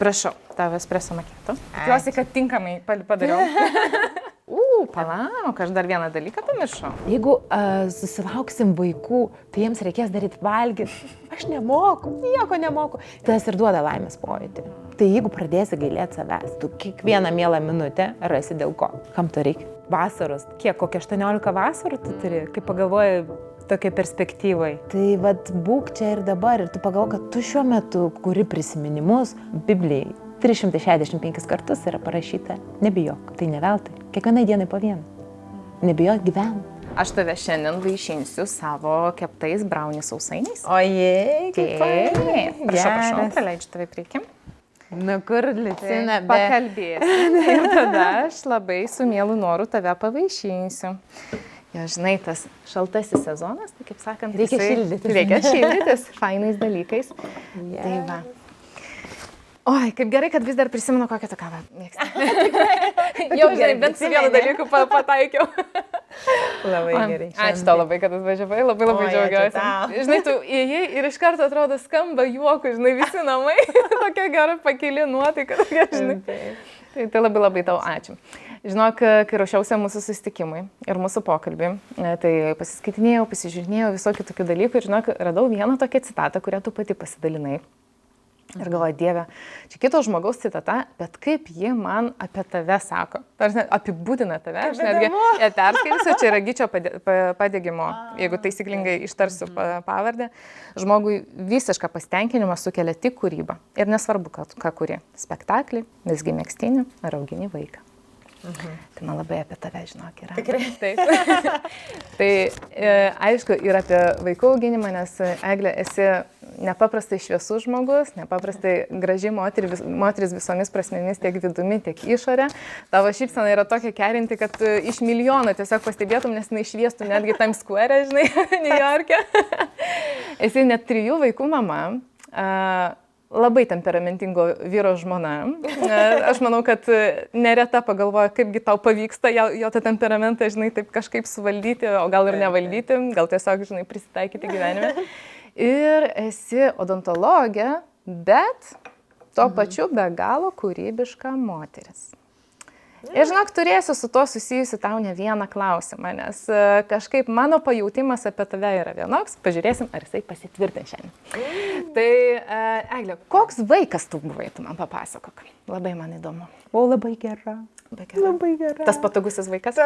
Prašau, tavo espresso macchiato. Tikiuosi, kad tinkamai padariau. Palauk, aš dar vieną dalyką pamiršau. Jeigu susilauksim vaikų, tai jiems reikės daryti valgyti. Aš nemoku, nieko nemoku. Tas ir duoda laimės pojūtį. Tai jeigu pradėsi gailėti savęs, tu kiekvieną mielą minutę rasi dėl ko. Kam to reikia? Vasaros. Kiek, kokie 18 vasarų tu turi, kai pagalvoji tokia perspektyvai. Tai vat būk čia ir dabar ir tu pagalvoji, kad tu šiuo metu kuri prisiminimus Biblijai. 365 kartus yra parašyta, nebijok, tai ne veltui, kiekvienai dienai po vieną. Nebijok, gyven. Aš tave šiandien vaišinsiu savo keptais brownie sausainiais. Ojei, Prašau, praleidžiu tave priekim. Nu kur, Liucina, pakalbėsim ir tada aš labai su mielu noru tave pavaišinsiu. Jo, žinai, tas šaltasis sezonas, tai kaip sakant, reikia šildytis. Reikia šildytis fainais dalykais. Tai va. Oi, kaip gerai, kad vis dar prisimenu, kokią tu kavą mėgsti. Jau, žinai, bent su vienu dalyku pataikiau. Labai gerai. Ačiū tau labai, kad atvažiavai, labai džiaugiuosi. Žinai, tu įėjai ir iš karto atrodo skamba juoku, žinai, visi namai. Tokia gera pakili nuotaika, tokia, žinai. Tai labai tau ačiū. Žinok, kai ruošiausi mūsų susitikimui ir mūsų pokalbį, tai pasiskaitinėjau, pasižiūrinėjau visokių tokių dalykų ir, žinok, radau vieną tokią citatą, kurią tu pati pasidalinai. Ir galvoju, Dieve, čia kito žmogaus citata, bet kaip ji man apie tave sako. Tarsi apibūdina tave, aš netgi perskaitysiu, čia yra Gyčio padegimo, jeigu taisyklingai ištarsiu pavardę. Žmogui visišką pasitenkinimą sukelia tik kūryba. Ir nesvarbu, ką kuri. Spektaklį, visgi megztinį ar augini vaiką. Tai man labai apie tave, žinok, yra. Tikrai. Taip. Tai aišku, ir apie vaikų auginimą, nes Eglė, esi nepaprastai šviesus žmogus, nepaprastai graži moteris visomis prasmėmis, tiek vidumi, tiek išorė. Tavo šypsena yra tokia kerinti, kad iš milijono tiesiog pastebėtum, nes jinai šviestų netgi Times Square, žinai, New York'e. Esi net 3 vaikų mama. Labai temperamentingo vyro žmona. Aš manau, kad nereta pagalvoja, kaipgi tau pavyksta jo tą temperamentą, žinai, taip kažkaip suvaldyti, o gal ir nevaldyti, gal tiesiog, žinai, prisitaikyti gyvenime. Ir esi odontologė, bet tuo pačiu be galo kūrybiška moteris. Ir žinok, turėsiu su to susijusi tau ne vieną klausimą, nes kažkaip mano pajautimas apie tave yra vienoks, pažiūrėsim, ar jisai pasitvirtins šiandien. Tai, Eglė, koks vaikas tu buvai, tu man papasakok. Labai man įdomu. O, labai gera. Labai gera. Tas patogusis vaikas?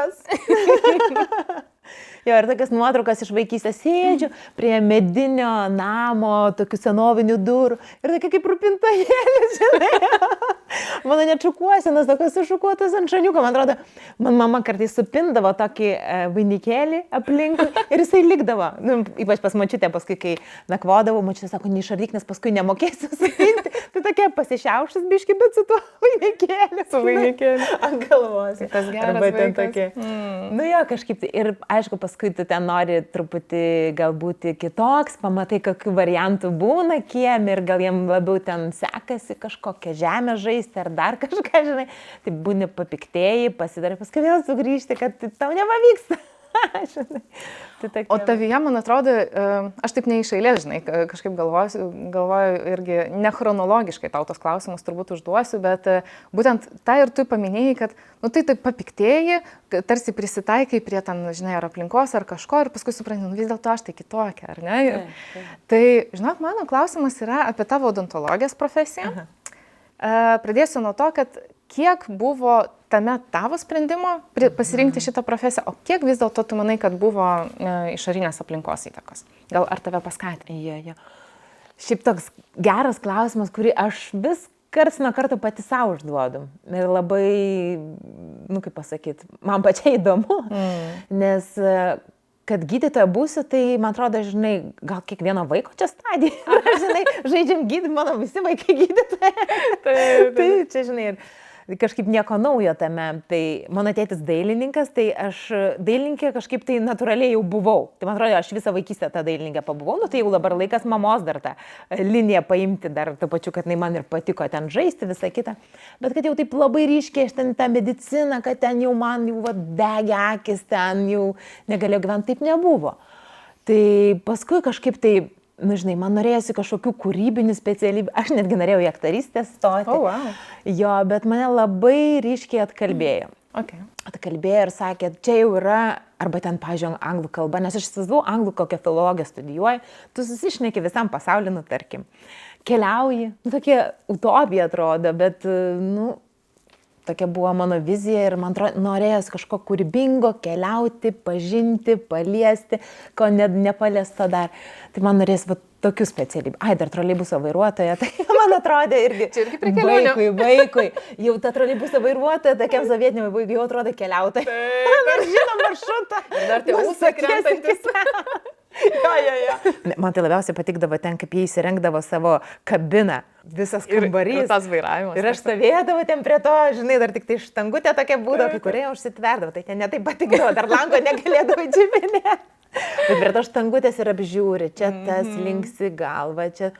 Jo, ir tokias nuotraukas iš vaikystės sėdžiu prie medinio namo, tokių senovinių durų. Ir tokia kaip rūpintojėlis, žinai. Mano net šukuosenas, tokios sušukuotas ant šaniuko. Man atrodo, man mama kartais supindavo tokį vainikėlį aplinkui ir jisai likdavo. Nu, ypač pas močiutę, paskui, kai nakvodavau, močiutė sako, neišardyk, nes paskui nemokėsiu supinti. Tai tokia pasišiaušus biški, bet su tuo vainikėliu. Su vainikėliu. Ant galvos. Tas geras vaikas. Nu jo, kažkaip. Ir aišku, paskui tu ten nori truputį galbūt kitoks, pamatai, kokių variantų būna kieme ir gal jiem labiau ten sekasi kažkokią žemę žaisti ar dar kažką, žinai. Tai būni papiktėjai, pasidarai, paskui vėl sugrįžti, kad tau nepavyksta. O tavyje, man atrodo, aš taip neišeilės, žinai, kažkaip galvoju irgi nechronologiškai tau tos klausimus turbūt užduosiu, bet būtent tą ir tu paminėjai, kad, nu tai taip papiktėjai, tarsi prisitaikai prie ten, žinai, ar aplinkos, ar kažko ir paskui supranti, nu vis dėlto aš tai kitokia, ar ne? Tai, žinok, mano klausimas yra apie tavo odontologijos profesiją. Pradėsiu nuo to, kad kiek buvo tame tavo sprendimo pasirinkti šitą profesiją, o kiek vis dėlto tu manai, kad buvo išorinės aplinkos įtakos? Gal ar tave paskatino? Jo. Šiaip toks geras klausimas, kurį aš vis karts nuo karto pati savo užduodu. Ir labai, nu kaip pasakyti, man pačiai įdomu, nes kad gydytoja būsiu, tai man atrodo, žinai, gal kiekvieno vaiko čia stadija. Žinai, žaidžiam gydymą, mano visi vaikai gydytojai. Tai čia, žinai, ir kažkaip nieko naujo tame. Tai mano tėtis dailininkas, tai aš dailininkė kažkaip tai natūraliai jau buvau. Tai man atrodo, aš visą vaikystę tą dailininkę pabuvau, nu tai jau dabar laikas mamos dar tą liniją paimti, dar to pačiu, kad man ir patiko ten žaisti, visą kitą. Bet kad jau taip labai ryškiai, aš ten tą mediciną, kad ten jau man jau degė akis, ten jau negalėjau gyventi, taip nebuvo. Tai paskui kažkaip tai žinai, man norėjosi kažkokių kūrybinių specialybių, aš netgi norėjau į aktorystę stoti. O, wow. Jo, bet mane labai ryškiai atkalbėjo. Okay. Atkalbėjo ir sakė, čia jau yra, arba ten, pažiūrėjau, anglų kalba, nes aš įsivaizduoju, anglų kokią filologiją studijuoju, tu susišneki visam pasauliu, tarkim, keliauji, tokia utopija atrodo, bet, tokia buvo mano vizija ir man norėjos kažko kūrybingo, keliauti, pažinti, paliesti, ko nepaliesto dar. Tai man norės tokių specialybių. Dar troleibuso vairuotoja, tai man atrodė irgi. Čia irgi prie kelionė. Vaikui. Jau ta troleibuso vairuotoja, tokiam sovietiniam vaikui jau atrodo keliautoja. Ar žino maršrutą. Ir dar tie ūsai krentantis. Jo. Man tai labiausiai patikdavo ten, kaip jie įsirengdavo savo kabiną. Visas kambarys. Ir tas vairavimas. Ir aš stovėdavo ten prie to, žinai, dar tik tai štangutė tokia būdavo, kai kurie užsitverdavo, tai ten netai patikdavo, dar lango negalėdavo džibinė. Bet prie to štangutės ir apžiūri, čia tas linksi galva, čia,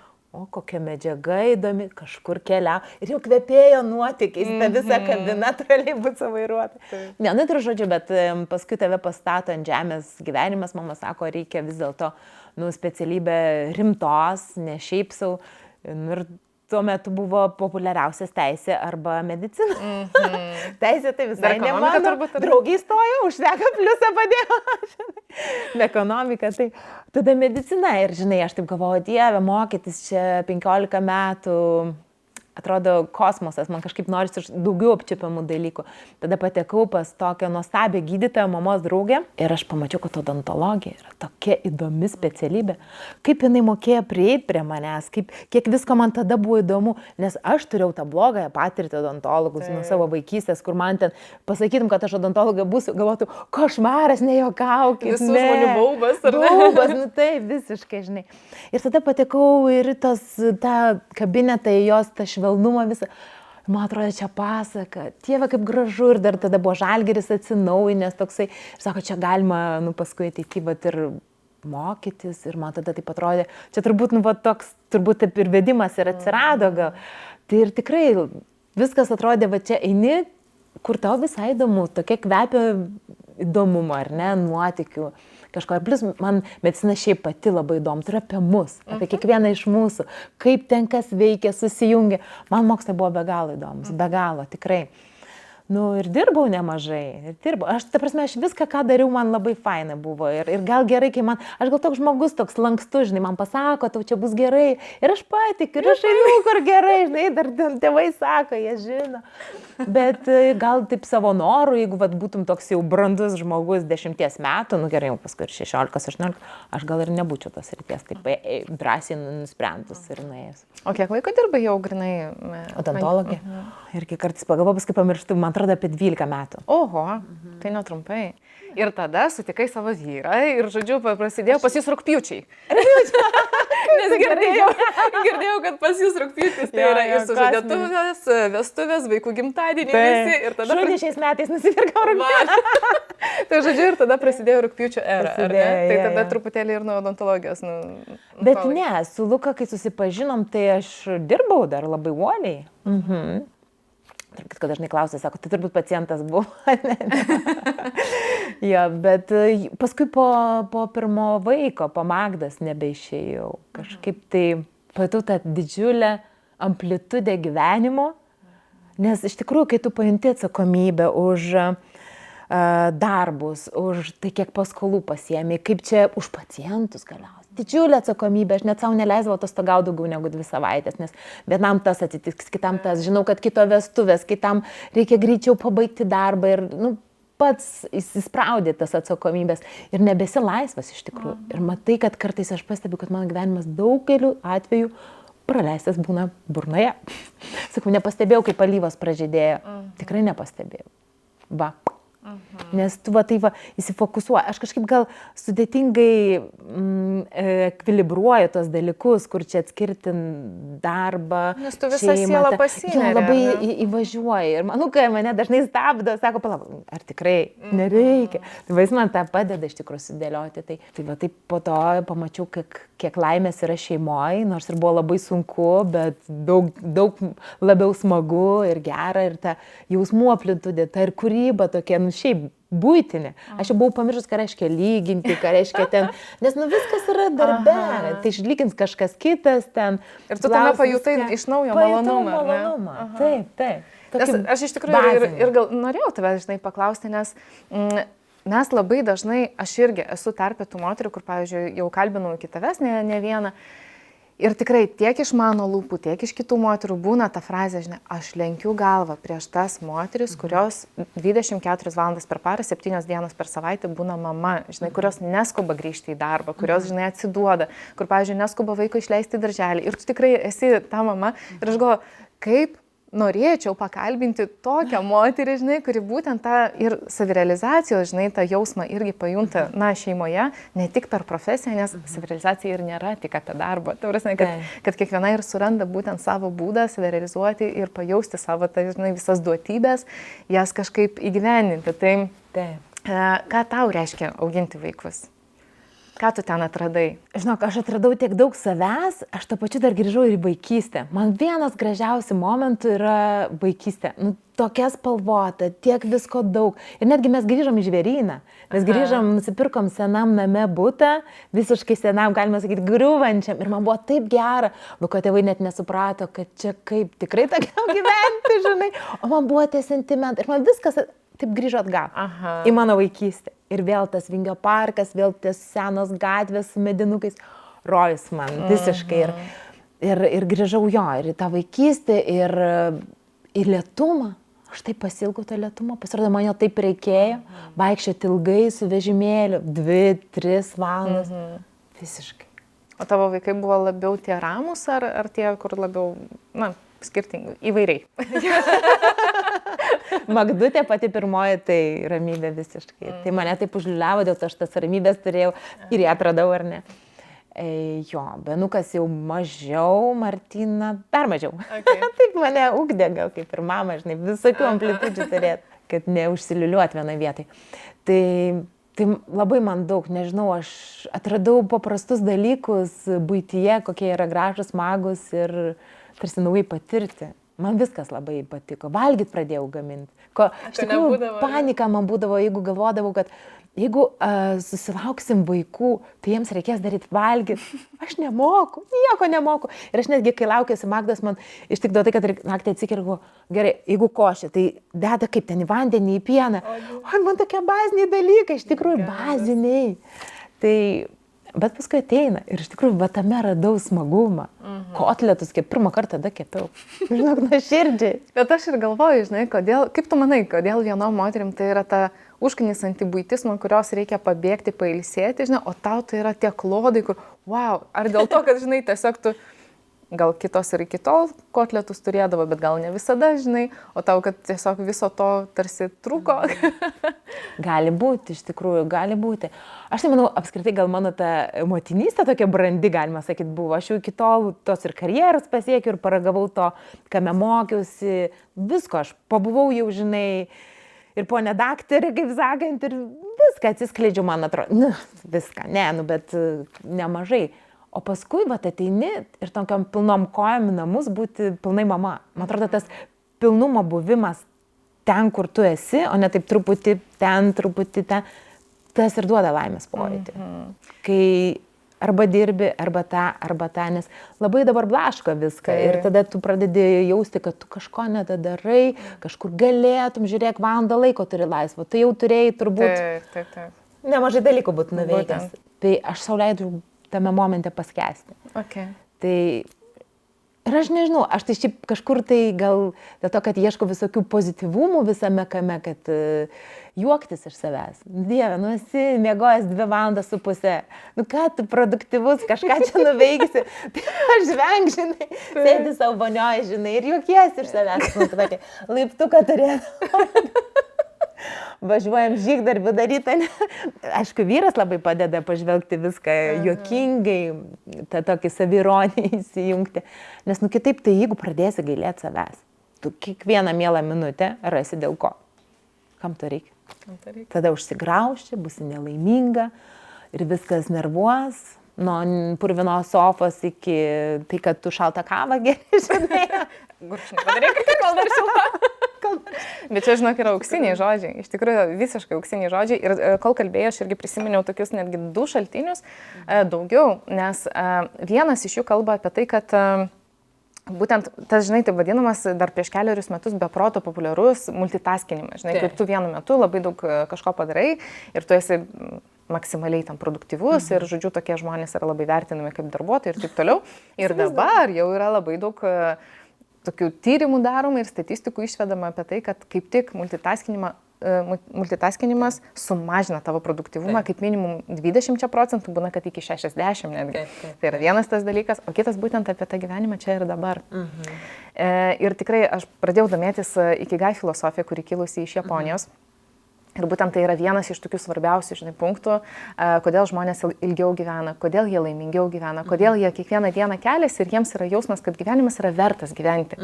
kokia medžiaga įdomi, kažkur keliau. Ir jau kvepėjo nuotykiais, ta visa kabina troleibuso vairuotoja. Ne, tai žodžiu, bet paskui tave pastato ant žemės gyvenimas, mama sako, reikia vis dėlto, specialybę rimtos, ne šiaip sau. Ir tuo metu buvo populiariausias teisė arba medicina. Teisė tai visai ne mano. Draugiai stojo, užteko pliusą padėjo. Ekonomika, tai tada medicina. Ir žinai, aš taip galvoju, Dieve, mokytis čia 15 metų. Atrodo kosmosas, man kažkaip norisi daugiau apčiupiamų dalykų. Tada patekau pas tokią nuostabią gydytoją, mamos draugę ir aš pamačiau, kad odontologija yra tokia įdomi specialybė. Kaip jinai mokėjo prieiti prie manęs, kiek visko man tada buvo įdomu, nes aš turėjau tą blogąją patirtį odontologus nuo savo vaikystės, kur man ten pasakytum, kad aš odontologė būsiu, galvotų, košmaras, nejuokaukit. Visų žmonių baubas, ar ne? Baubas, taip, visiškai, žinai. Ir tada patekau ir tą kabinetą, jos tą švelnumą visą. Man atrodo, čia pasaka. Dieve, kaip gražu. Ir dar tada buvo Žalgiris atsinaujinęs toksai. Ir sako, čia galima, paskui ateity, ir mokytis. Ir man tada taip atrodė, čia turbūt, toks, turbūt taip ir vedimas ir atsirado gal. Tai ir tikrai viskas atrodė, čia eini, kur tau visai įdomu, tokia kvepia įdomumo, ar ne, nuotykių. Kažko. Ir plus man medicina šiaip pati labai įdomu, tai yra apie mus, apie kiekvieną iš mūsų, kaip ten kas veikia, susijungia. Man mokslai buvo be galo įdomus, be galo, tikrai. Ir dirbau nemažai, Aš, ta prasme, aš viską, ką dariau, man labai faina buvo. Ir gal gerai, kai aš gal toks žmogus, toks lankstus, žinai, man pasako, tau čia bus gerai. Ir aš patikiu, ir aš einu, kur gerai, žinai, dar tėvai sako, jie žino. Bet gal taip savo norų, jeigu būtum toks jau brandus žmogus 10 metų, gerai, jau paskui 16-18, aš gal ir nebūčiau tos ryties, taip drąsiai nusprendus ir nuėjus. O kiek laiko dirbai jau grinai? Odontologė. Irgi kartais pagalvoju, paskui pamirštu, man atrodo apie 12 metų. Oho, tai netrumpai. Ir tada sutikai savo vyrą ir, žodžiu, prasidėjo pas jūs rugpjūčiai. Nes girdėjau, kad pas jūs rugpjūtis tai yra ir sužadėtuvės, vestuvės, vaikų gimtadieniai visi. Ir tada šiais metais nusipirkau rugpjūtį. Tai, žodžiu, ir tada prasidėjo rugpjūčio era, ar ne? Tai tada truputėlį ir nuo odontologijos. Bet ne, su Luka, kai susipažinom, tai aš dirbau dar labai uoliai. Kad dažnai klausia, sako, tai turbūt pacientas buvo. Jo, bet paskui po pirmo vaiko, po Magdas nebeišėjau. Kažkaip tai pajutau tą didžiulę amplitudę gyvenimo, nes iš tikrųjų, kai tu pajunti atsakomybę už darbus, už tai, kiek paskolų pasiėmė, kaip čia už pacientus galiausiai. Didžiulė atsakomybė, aš net savo neleisdavau atostogauti daugiau negu 2 savaitės, nes vienam tas atsitiks, kitam tas, žinau, kad kito vestuvės, kitam reikia greičiau pabaigti darbą ir pats įsispraudė tas atsakomybės ir nebesi laisvas iš tikrųjų. Ir matai, kad kartais aš pastebiu, kad mano gyvenimas daugeliu atveju praleistas būna burnoje. Sakau, nepastebėjau, kaip alyvos pražydėjo. Tikrai nepastebėjau. Va. Nes tu įsifokusuoji. Aš kažkaip gal sudėtingai ekvilibruoju tos dalykus, kur čia atskirti darbą, nes tu visą sielą pasineri. Labai įvažiuoji. Ir manau, kai mane dažnai stabdo, sako, palauk, ar tikrai nereikia. Tai jis man tą padeda iš tikrųjų sudėlioti. Tai po to pamačiau, kiek laimės yra šeimoje, nors ir buvo labai sunku, bet daug labiau smagu ir gera. Ir ta jausmų amplitudė, ta ir kūryba tokia, šiaip būtinė. Aš jau buvau pamiršus, ką reiškia lyginti, ką reiškia ten, nes viskas yra darbe, tai išlygins kažkas kitas ten. Ir tu tame pajutai iš naujo malonumą. Taip. Aš iš tikrųjų ir gal norėjau tave, žinai, paklausti, nes mes labai dažnai, aš irgi esu tarp tų moterų, kur, pavyzdžiui, jau kalbinau iki tavęs ne vieną. Ir tikrai tiek iš mano lūpų, tiek iš kitų moterų būna ta frazė, žinai, aš lenkiu galvą prieš tas moteris, kurios 24 valandas per parą, 7 dienas per savaitę būna mama, žinai, kurios neskuba grįžti į darbą, kurios, žinai, atsiduoda, kur, pavyzdžiui, neskuba vaiko išleisti į darželį. Ir tu tikrai esi ta mama. Ir aš galvoju, kaip norėčiau pakalbinti tokią moterį, žinai, kuri būtent tą ir savirealizacijos, žinai, tą jausmą irgi pajunta, šeimoje, ne tik per profesiją, nes savirealizacija ir nėra tik apie darbą. Tai prasme, kad kiekviena ir suranda būtent savo būdą savirealizuoti ir pajausti savo, tai, žinai, visas duotybės, jas kažkaip įgyvendinti. Tai ką tau reiškia auginti vaikus? Ką tu ten atradai? Žinok, aš atradau tiek daug savęs, aš to pačiu dar grįžau ir į vaikystę. Man vienas gražiausių momentų yra vaikystė. Tokia spalvota, tiek visko daug. Ir netgi mes grįžom į žvėryną. Mes grįžom, nusipirkom senam name butą, visiškai senam, galima sakyti, griuvančiam. Ir man buvo taip gera, vaiko tėvai net nesuprato, kad čia kaip tikrai tokiam gyventi, žinai. O man buvo tie sentimentai. Ir man viskas taip grįžo atgal į mano vaikystę. Ir vėl tas Vingio parkas, vėl ties senos gatvės su medinukais. Rojus man visiškai. Ir grįžau jo, ir į tą vaikystę, ir lėtumą. Aš taip pasilgau tą lėtumą. Pasirodo, man jo taip reikėjo. Vaikščioti ilgai su vežimėliu. 2-3 valandas. Visiškai. O tavo vaikai buvo labiau tie ramus, ar tie, kur labiau, skirtingai, įvairiai? Magdutė pati pirmoji, tai ramybė visiškai. Tai mane taip užliuliavo, dėl to aš tas ramybės turėjau ir ją atradau, ar ne. Jo, Benukas jau mažiau, Martina dar mažiau. Taip mane ugdė, gal kaip ir mama, žinai, visokių amplitudžių turėt, kad neužsiliuliuot vienai vietai. Tai labai man daug, nežinau, aš atradau paprastus dalykus buityje, kokie yra gražus, smagus ir tarsi naujai patirti. Man viskas labai patiko. Valgyt pradėjau gaminti. Iš tikrųjų, panika man būdavo, jeigu galvodavau, kad jeigu susilauksim vaikų, tai jiems reikės daryti valgyt. Aš nemoku, nieko nemoku. Ir aš netgi, kai laukiausi Magdos, man ištikdavo tai, kad naktį atsikeliu, gerai, jeigu košė, tai deda kaip ten į vandenį, į pieną. O man tokie baziniai dalykai, iš tikrųjų baziniai. Bet paskui ateina ir iš tikrųjų tame radau smagumą. Kotletus, kaip pirmą kartą tada kepiau. Žinok, nuoširdžiai. Bet aš ir galvoju, žinai, kaip tu manai, kodėl vienom moterim tai yra ta užknisanti buitis, nuo kurios reikia pabėgti, pailsėti, žinai, o tau tai yra tie klodai, kur, wow, ar dėl to, kad, žinai, tiesiog tu, gal kitos ir iki tol kotletus turėdavo, bet gal ne visada, žinai, o tau, kad tiesiog viso to tarsi trūko. Gali būti, iš tikrųjų, gali būti. Aš tai manau, apskritai gal mano ta motinystė tokia brandi, galima sakyti, buvo. Aš jau iki tol tos ir karjeros pasiekiau ir paragavau to, kame mokiausi, visko. Aš pabuvau jau, žinai, ir ponė daktarė, kaip sakant, ir viską atsiskleidžiu, man atrodo. Viską, bet nemažai. O paskui ateini ir tokiam pilnom kojom į namus būti pilnai mama. Man atrodo, tas pilnumo buvimas ten, kur tu esi, o ne taip truputį ten, tas ir duoda laimės pojūtį. Kai arba dirbi, arba tą, nes labai dabar blaško viską. Ir tada tu pradedi jausti, kad tu kažko nedadarai, kažkur galėtum, žiūrėk, valandą laiko turi laisvo. Tai jau turėjai turbūt nemažai dalykų būtų nuveikęs. Tai aš sau leidžiu tame momente paskęsti. Ir aš nežinau, aš tai šiaip kažkur tai gal dėl to, kad ieško visokių pozityvumų visame kame, kad juoktis iš savęs. Dieve, esi miegojęs 2,5 valandas. Ką tu produktyvus, kažką čia nuveiksi. Tai aš venk, žinai, sėdi savo vonioje, žinai, ir juokiesi iš savęs. Laiptuką turėtų. Važiuojam žygdarbių daryti. Aišku, vyras labai padeda pažvelgti viską juokingai, tą tokį savironį įsijungti. Nes kitaip, tai jeigu pradėsi gailėti savęs, tu kiekvieną mielą minutę rasi dėl ko. Kam to reikia? Tada užsigrauši, būsi nelaiminga ir viskas nervuos. Nuo purvinos sofos iki tai, kad tu šaltą kavą geri, žinai. Gurkšnį padaryk, kol dar šilta. Bet čia, žinok, yra auksiniai žodžiai. Iš tikrųjų, visiškai auksiniai žodžiai. Ir kol kalbėjau, aš irgi prisiminiau tokius netgi 2 šaltinius, daugiau, nes vienas iš jų kalba apie tai, kad būtent tas, žinai, taip vadinamas dar prieš keliarius metus be proto populiarus multitaskinimas. Žinai, kai tu vienu metu labai daug kažko padarai ir tu esi maksimaliai tam produktyvus ir, žodžiu, tokie žmonės yra labai vertinami kaip darbuotojai ir taip toliau. Ir dabar jau yra labai daug tokių tyrimų daroma ir statistikų išvedama apie tai, kad kaip tik multitaskinimas sumažina tavo produktyvumą kaip minimum 20%, būna, kad iki 60% netgi. Tai yra vienas tas dalykas, o kitas būtent apie tą gyvenimą čia ir dabar. Ir tikrai aš pradėjau domėtis Ikigai filosofija, kuri kilusi iš Japonijos. Ir būtent tai yra vienas iš tokių svarbiausių, žinai, punktų, kodėl žmonės ilgiau gyvena, kodėl jie laimingiau gyvena, kodėl jie kiekvieną dieną keliasi ir jiems yra jausmas, kad gyvenimas yra vertas gyventi.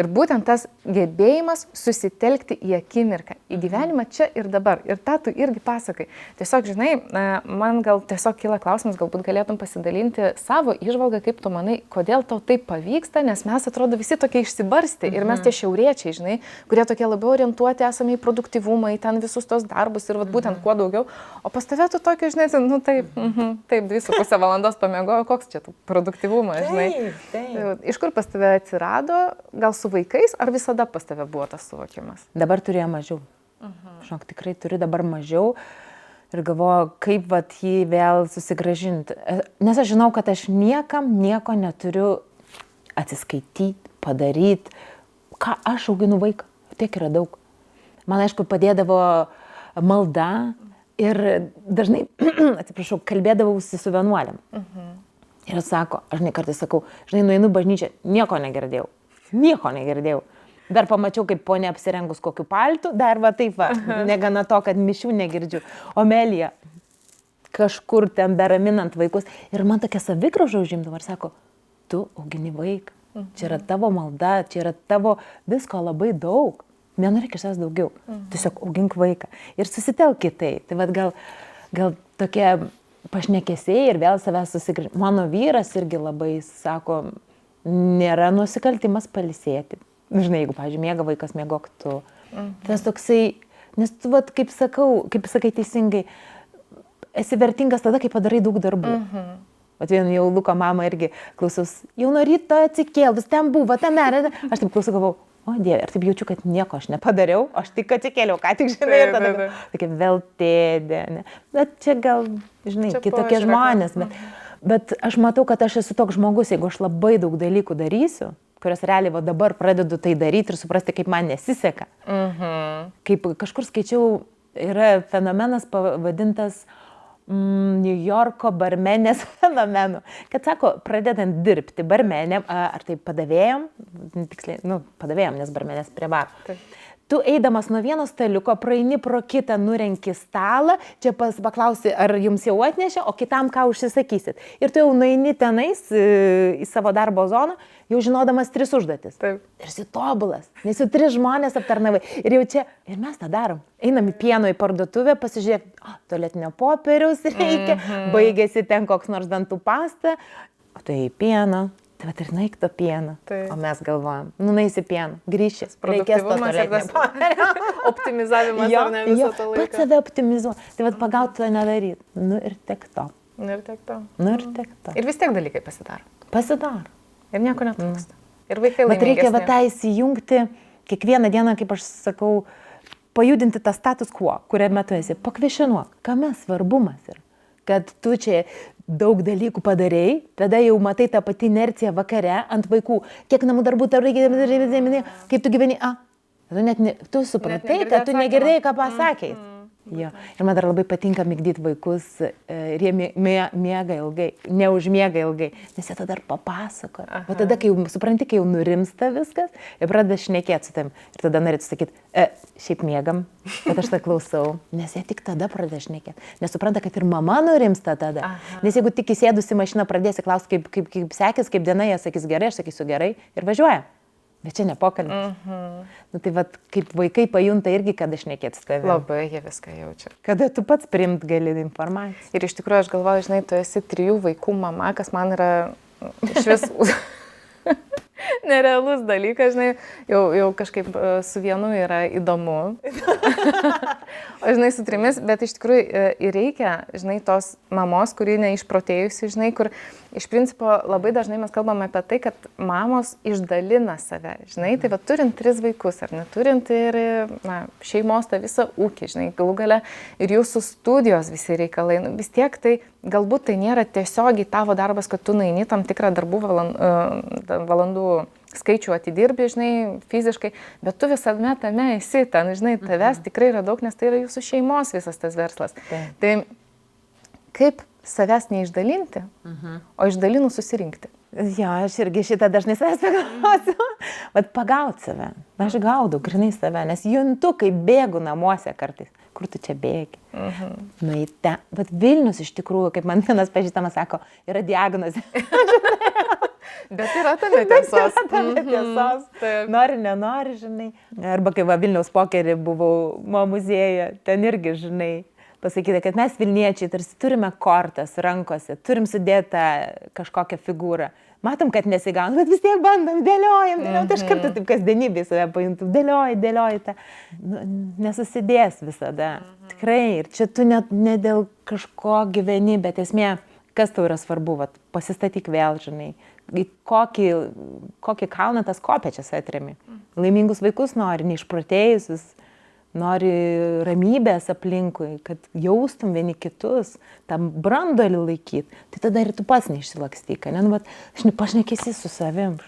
Ir būtent tas gebėjimas susitelkti į akimirką, į gyvenimą čia ir dabar. Ir tą tu irgi pasakai. Tiesiog, žinai, man gal tiesiog kyla klausimas, galbūt galėtum pasidalinti savo įžvalgą, kaip tu manai, kodėl tau taip pavyksta, nes mes atrodo visi tokie išsibarsti ir mes tie šiauriečiai, žinai, kurie tokie labiau orientuoti esame į produktyvumą, į ten visus tos darbus ir vat, būtent kuo daugiau. O pas tave tu tokio, žinai, nu taip, 2,5 valandos pamiegojo, koks čia tu produktyvumas, žinai. Taip. Iš kur pas tave atsirado, gal su vaikais, ar visada pas tave buvo tas suvokimas? Dabar turėjo mažiau. Žinok, tikrai turiu dabar mažiau ir galvoju, kaip vat jį vėl susigrąžinti. Nes aš žinau, kad aš niekam nieko neturiu atsiskaityti, padaryti. Ką aš auginu vaiką? Tiek yra daug. Man, aišku, padėdavo malda ir dažnai, atsiprašau, kalbėdavausi su vienuolėm. Ir sako, aš kartais sakau, žinai, nueinu bažnyčią, nieko negirdėjau. Dar pamačiau, kaip ponė apsirengus kokiu paltu, dar va taip va, negana to, kad mišių negirdžiu. O Melija kažkur ten beraminant vaikus. Ir man tokia savigrauža užimdavo ir sako, tu augini vaiką, čia yra tavo malda, čia yra tavo visko labai daug. Nenorėk iš savęs daugiau, tiesiog augink vaiką ir susitelk kitai. Tai vad gal tokie pašnekesiai ir vėl savęs susigrąžinti. Mano vyras irgi labai sako, nėra nusikaltimas pailsėti. Žinai, jeigu, pavyzdžiui, miega vaikas, miegok tu. Tas toksai, nes tu, vat, kaip sakai teisingai, esi vertingas tada, kai padarai daug darbų. Vat vien jau Luko mama irgi klausiaus, jau nuo ryto atsikėlus, ten buvo, ten nėra. Aš taip klausau, galvau, o Dieve, ir taip jaučiu, kad nieko aš nepadariau, aš tik atsikėliau, ką tik žinai, ir tada tokia vėl tėdė, ne. Bet čia gal, žinai, kitokie žmonės, bet aš matau, kad aš esu toks žmogus, jeigu aš labai daug dalykų darysiu, kurios realiai va dabar pradedu tai daryti ir suprasti, kaip man nesiseka. Kaip kažkur skaičiau, yra fenomenas pavadintas New Yorko barmenės fenomenu, kad sako, pradedant dirbti barmenėm, ar tai padavėjom, tiksliai, padavėjom, nes barmenės prie baro. Tu eidamas nuo vieno staliuko, praeini pro kitą, nurenki stalą, čia paklausi, ar jums jau atnešė, o kitam ką užsisakysit. Ir tu jau nueini tenais į savo darbo zoną, jau žinodamas 3 užduotis. Taip. Ir esi tobulas, nes jau 3 žmonės aptarnavai. Ir jau čia, ir mes tą darom. Einam į pieno į parduotuvę, pasižiūrėk, tualetinio popieriaus reikia, baigėsi ten koks nors dantų pasta, o tu į pieno. Tai va ir naik to pieno, o mes galvojam, nueisi pieno, grįšis, reikės to tualetinio. Optimizavimas ar ne viso to laiko. Pats save optimizuoti, tai va pagauti to nedaryti. Ir tiek to. Ir vis tiek dalykai pasidaro. Ir nieko netrūksta. Ir vaikai laimingesni. Bet reikia va tą įsijungti kiekvieną dieną, kaip aš sakau, pajudinti tą status quo, kuriame tu esi. Pakvešinuok, kame svarbumas yra. Kad tu čia daug dalykų padarei, tada jau matai tą patį inerciją vakare ant vaikų. Kiek namų darbų tau reikia, kaip tu gyveni, tu supratai, kad tu negirdėjai, ką pasakei. Jo. Ir man dar labai patinka migdyti vaikus ir jie miega ilgai, neužmiega ilgai, nes jie tada dar papasakoja. O tada, kai jau supranti, kai jau nurimsta viskas, ir pradeda šnekėti su tam. Ir tada norėtų sakyti, šiaip miegam, bet aš tą klausau, nes jie tik tada pradeda šnekėti. Nes supranta, kad ir mama nurimsta tada. Nes jeigu tik įsėdusi mašiną pradėsi klausti, kaip sekės, kaip diena, jie sakys gerai, aš sakysiu gerai ir važiuoja. Bet čia ne pokalbis. Tai vat, kaip vaikai pajunta irgi, kada šnekėti su tavimi. Labai jie viską jaučia. Kada tu pats priimt gali informaciją. Ir iš tikrųjų aš galvoju, žinai, tu esi 3 vaikų mama, kas man yra iš vis nerealus dalykas, žinai, jau kažkaip su vienu yra įdomu, o žinai, su 3, bet iš tikrųjų ir reikia, žinai, tos mamos, kuri neišprotėjusi, žinai, kur iš principo labai dažnai mes kalbame apie tai, kad mamos išdalina save, žinai, tai va turint 3 vaikus, ar neturint ir šeimos tą visą ūkį, žinai, galų gale ir jūsų studijos visi reikalai, vis tiek tai galbūt tai nėra tiesiogiai tavo darbas, kad tu nueini tam tikrą darbų valandų skaičių atidirbi, žinai, fiziškai, bet tu visame tame esi, ten, žinai, tavęs tikrai yra daug, nes tai yra jūsų šeimos visas tas verslas. Tai kaip savęs neišdalinti, o išdalinus susirinkti? Jo, aš irgi šitą dažnai savęs pagalvosiu, bet pagauti save. Aš gaudau grinai save, nes juntu, kai bėgu namuose kartais. Kur tu čia bėgi? Nueite. Bet Vilnius iš tikrųjų, kaip man vienas pažįstamas sako, yra diagnozė. Bet yra tame tiesos. Nori, nenori, žinai. Arba kai Vilniaus pokerį buvau mo muziejuje, ten irgi, žinai, pasakyta, kad mes Vilniečiai tarsi turime kortas rankose, turim sudėtą kažkokią figūrą. Matom, kad nesigauna, bet vis tiek bandom, dėliojam. Tai aš kartu taip kasdienybėj save pajuntu, dėlioji tą. Nesusidės visada. Tikrai. Ir čia tu ne dėl kažko gyveni, bet esmė, kas tau yra svarbu, pasistatyk vėl, žinai. Kokį kalną tas kopėčias atremi. Laimingus vaikus nori, neišprotėjusius. Nori ramybės aplinkui, kad jaustum vieni kitus, tam branduolį laikyti, tai tada ir tu pats neišsilakstyk, ne? Aš pašnekėsi su savim,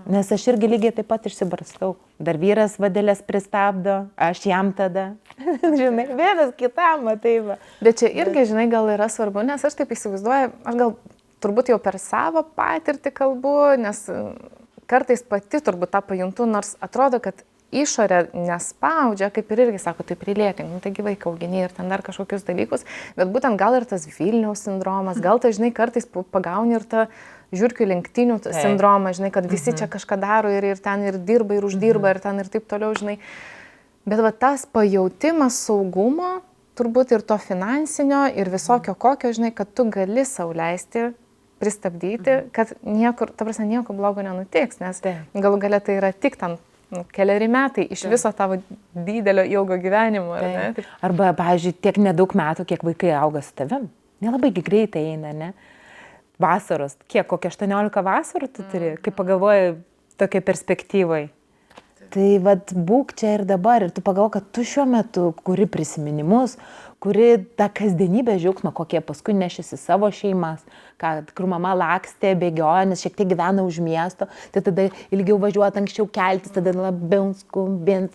nes aš irgi lygiai taip pat išsibarstau. Dar vyras vadėlės pristabdo, aš jam tada, žinai, vienas kitam, matai va. Bet čia irgi, žinai, gal yra svarbu, nes aš taip įsivaizduoju, aš gal turbūt jau per savo patirtį kalbu, nes kartais pati turbūt tą pajuntu, nors atrodo, kad išorė nespaudžia, kaip ir irgi sako, tai prilėkim, taigi vaiką augini ir ten dar kažkokius dalykus, bet būtent gal ir tas Vilniaus sindromas, gal tai, žinai, kartais pagauni ir tą žiurkių lenktynių sindromą, žinai, kad visi čia kažką daro ir ten ir dirba, ir uždirba, ir ten ir taip toliau, žinai. Bet va tas pajautimas saugumo, turbūt ir to finansinio, ir visokio kokio, žinai, kad tu gali sau leisti pristabdyti, kad niekur, ta prasme, nieko blogo nenutiks, nes galų gale tai yra tik tam keliari metai iš viso tavo didelio ilgo gyvenimo. Ar ne? Arba, pavyzdžiui, tiek nedaug metų, kiek vaikai auga su tavim. Nelabai greitai eina, ne? Vasaros, kiek, kokia 18 vasarų tu turi, kaip pagalvoji tokia perspektyvai. Tai būk čia ir dabar ir tu pagalvoji, kad tu šiuo metu kuri prisiminimus, kuri tą kasdienybę džiaugsmą, kokie paskui nešėsi savo šeimas, kur mama lakstė, bėgioja, nes šiek tiek gyvena už miesto, tai tada ilgiau važiuoti, anksčiau keltis, tada labiau skubėt.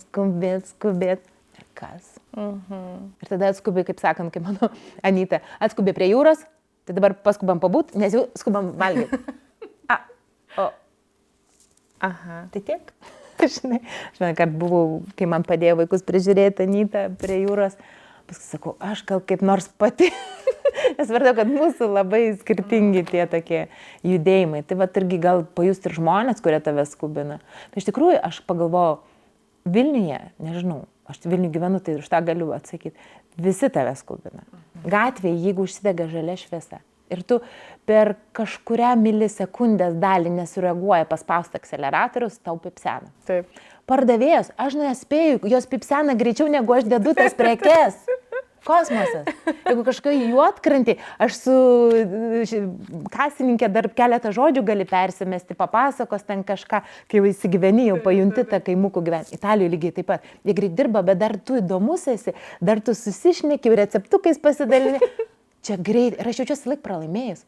Ir kas? Ir tada atskubė, kaip sakant, kaip mano Anyta, atskubė prie jūros, tai dabar paskubam pabūt, nes jau skubam valgyti. Tai tiek. Žinai, kad buvau, kai man padėjo vaikus prižiūrėti Anyta prie jūros, paskui sakau, aš gal kaip nors pati, nes vardu, kad mūsų labai skirtingi tie tokie judėjimai. Tai irgi gal pajusti ir žmonės, kurie tave skubina. Tai iš tikrųjų, aš pagalvojau, Vilniuje, nežinau, aš Vilniuje gyvenu, tai už tą galiu atsakyti, visi tave skubina. Gatvėje, jeigu užsidega žalia šviesa ir tu per kažkurią milisekundės dalį nesureaguoja paspausti akceleratorius, tau pipsena. Taip. Pardavėjos, aš nespėju, jos pipsena greičiau negu aš dedu tas prekes. Kosmosas. Jeigu kažkokia juodkrantį, aš su kasininkė dar keletą žodžių gali persimesti, papasakos ten kažką, kai jau įsigyveni, jau pajunti tą kaimukų gyvenimą. Italijoje lygiai taip pat. Jie greit dirba, bet dar tu įdomus esi, dar tu susišneki, receptukais pasidalini. Čia greit, ir aš jaučiuosi laik pralaimėjus.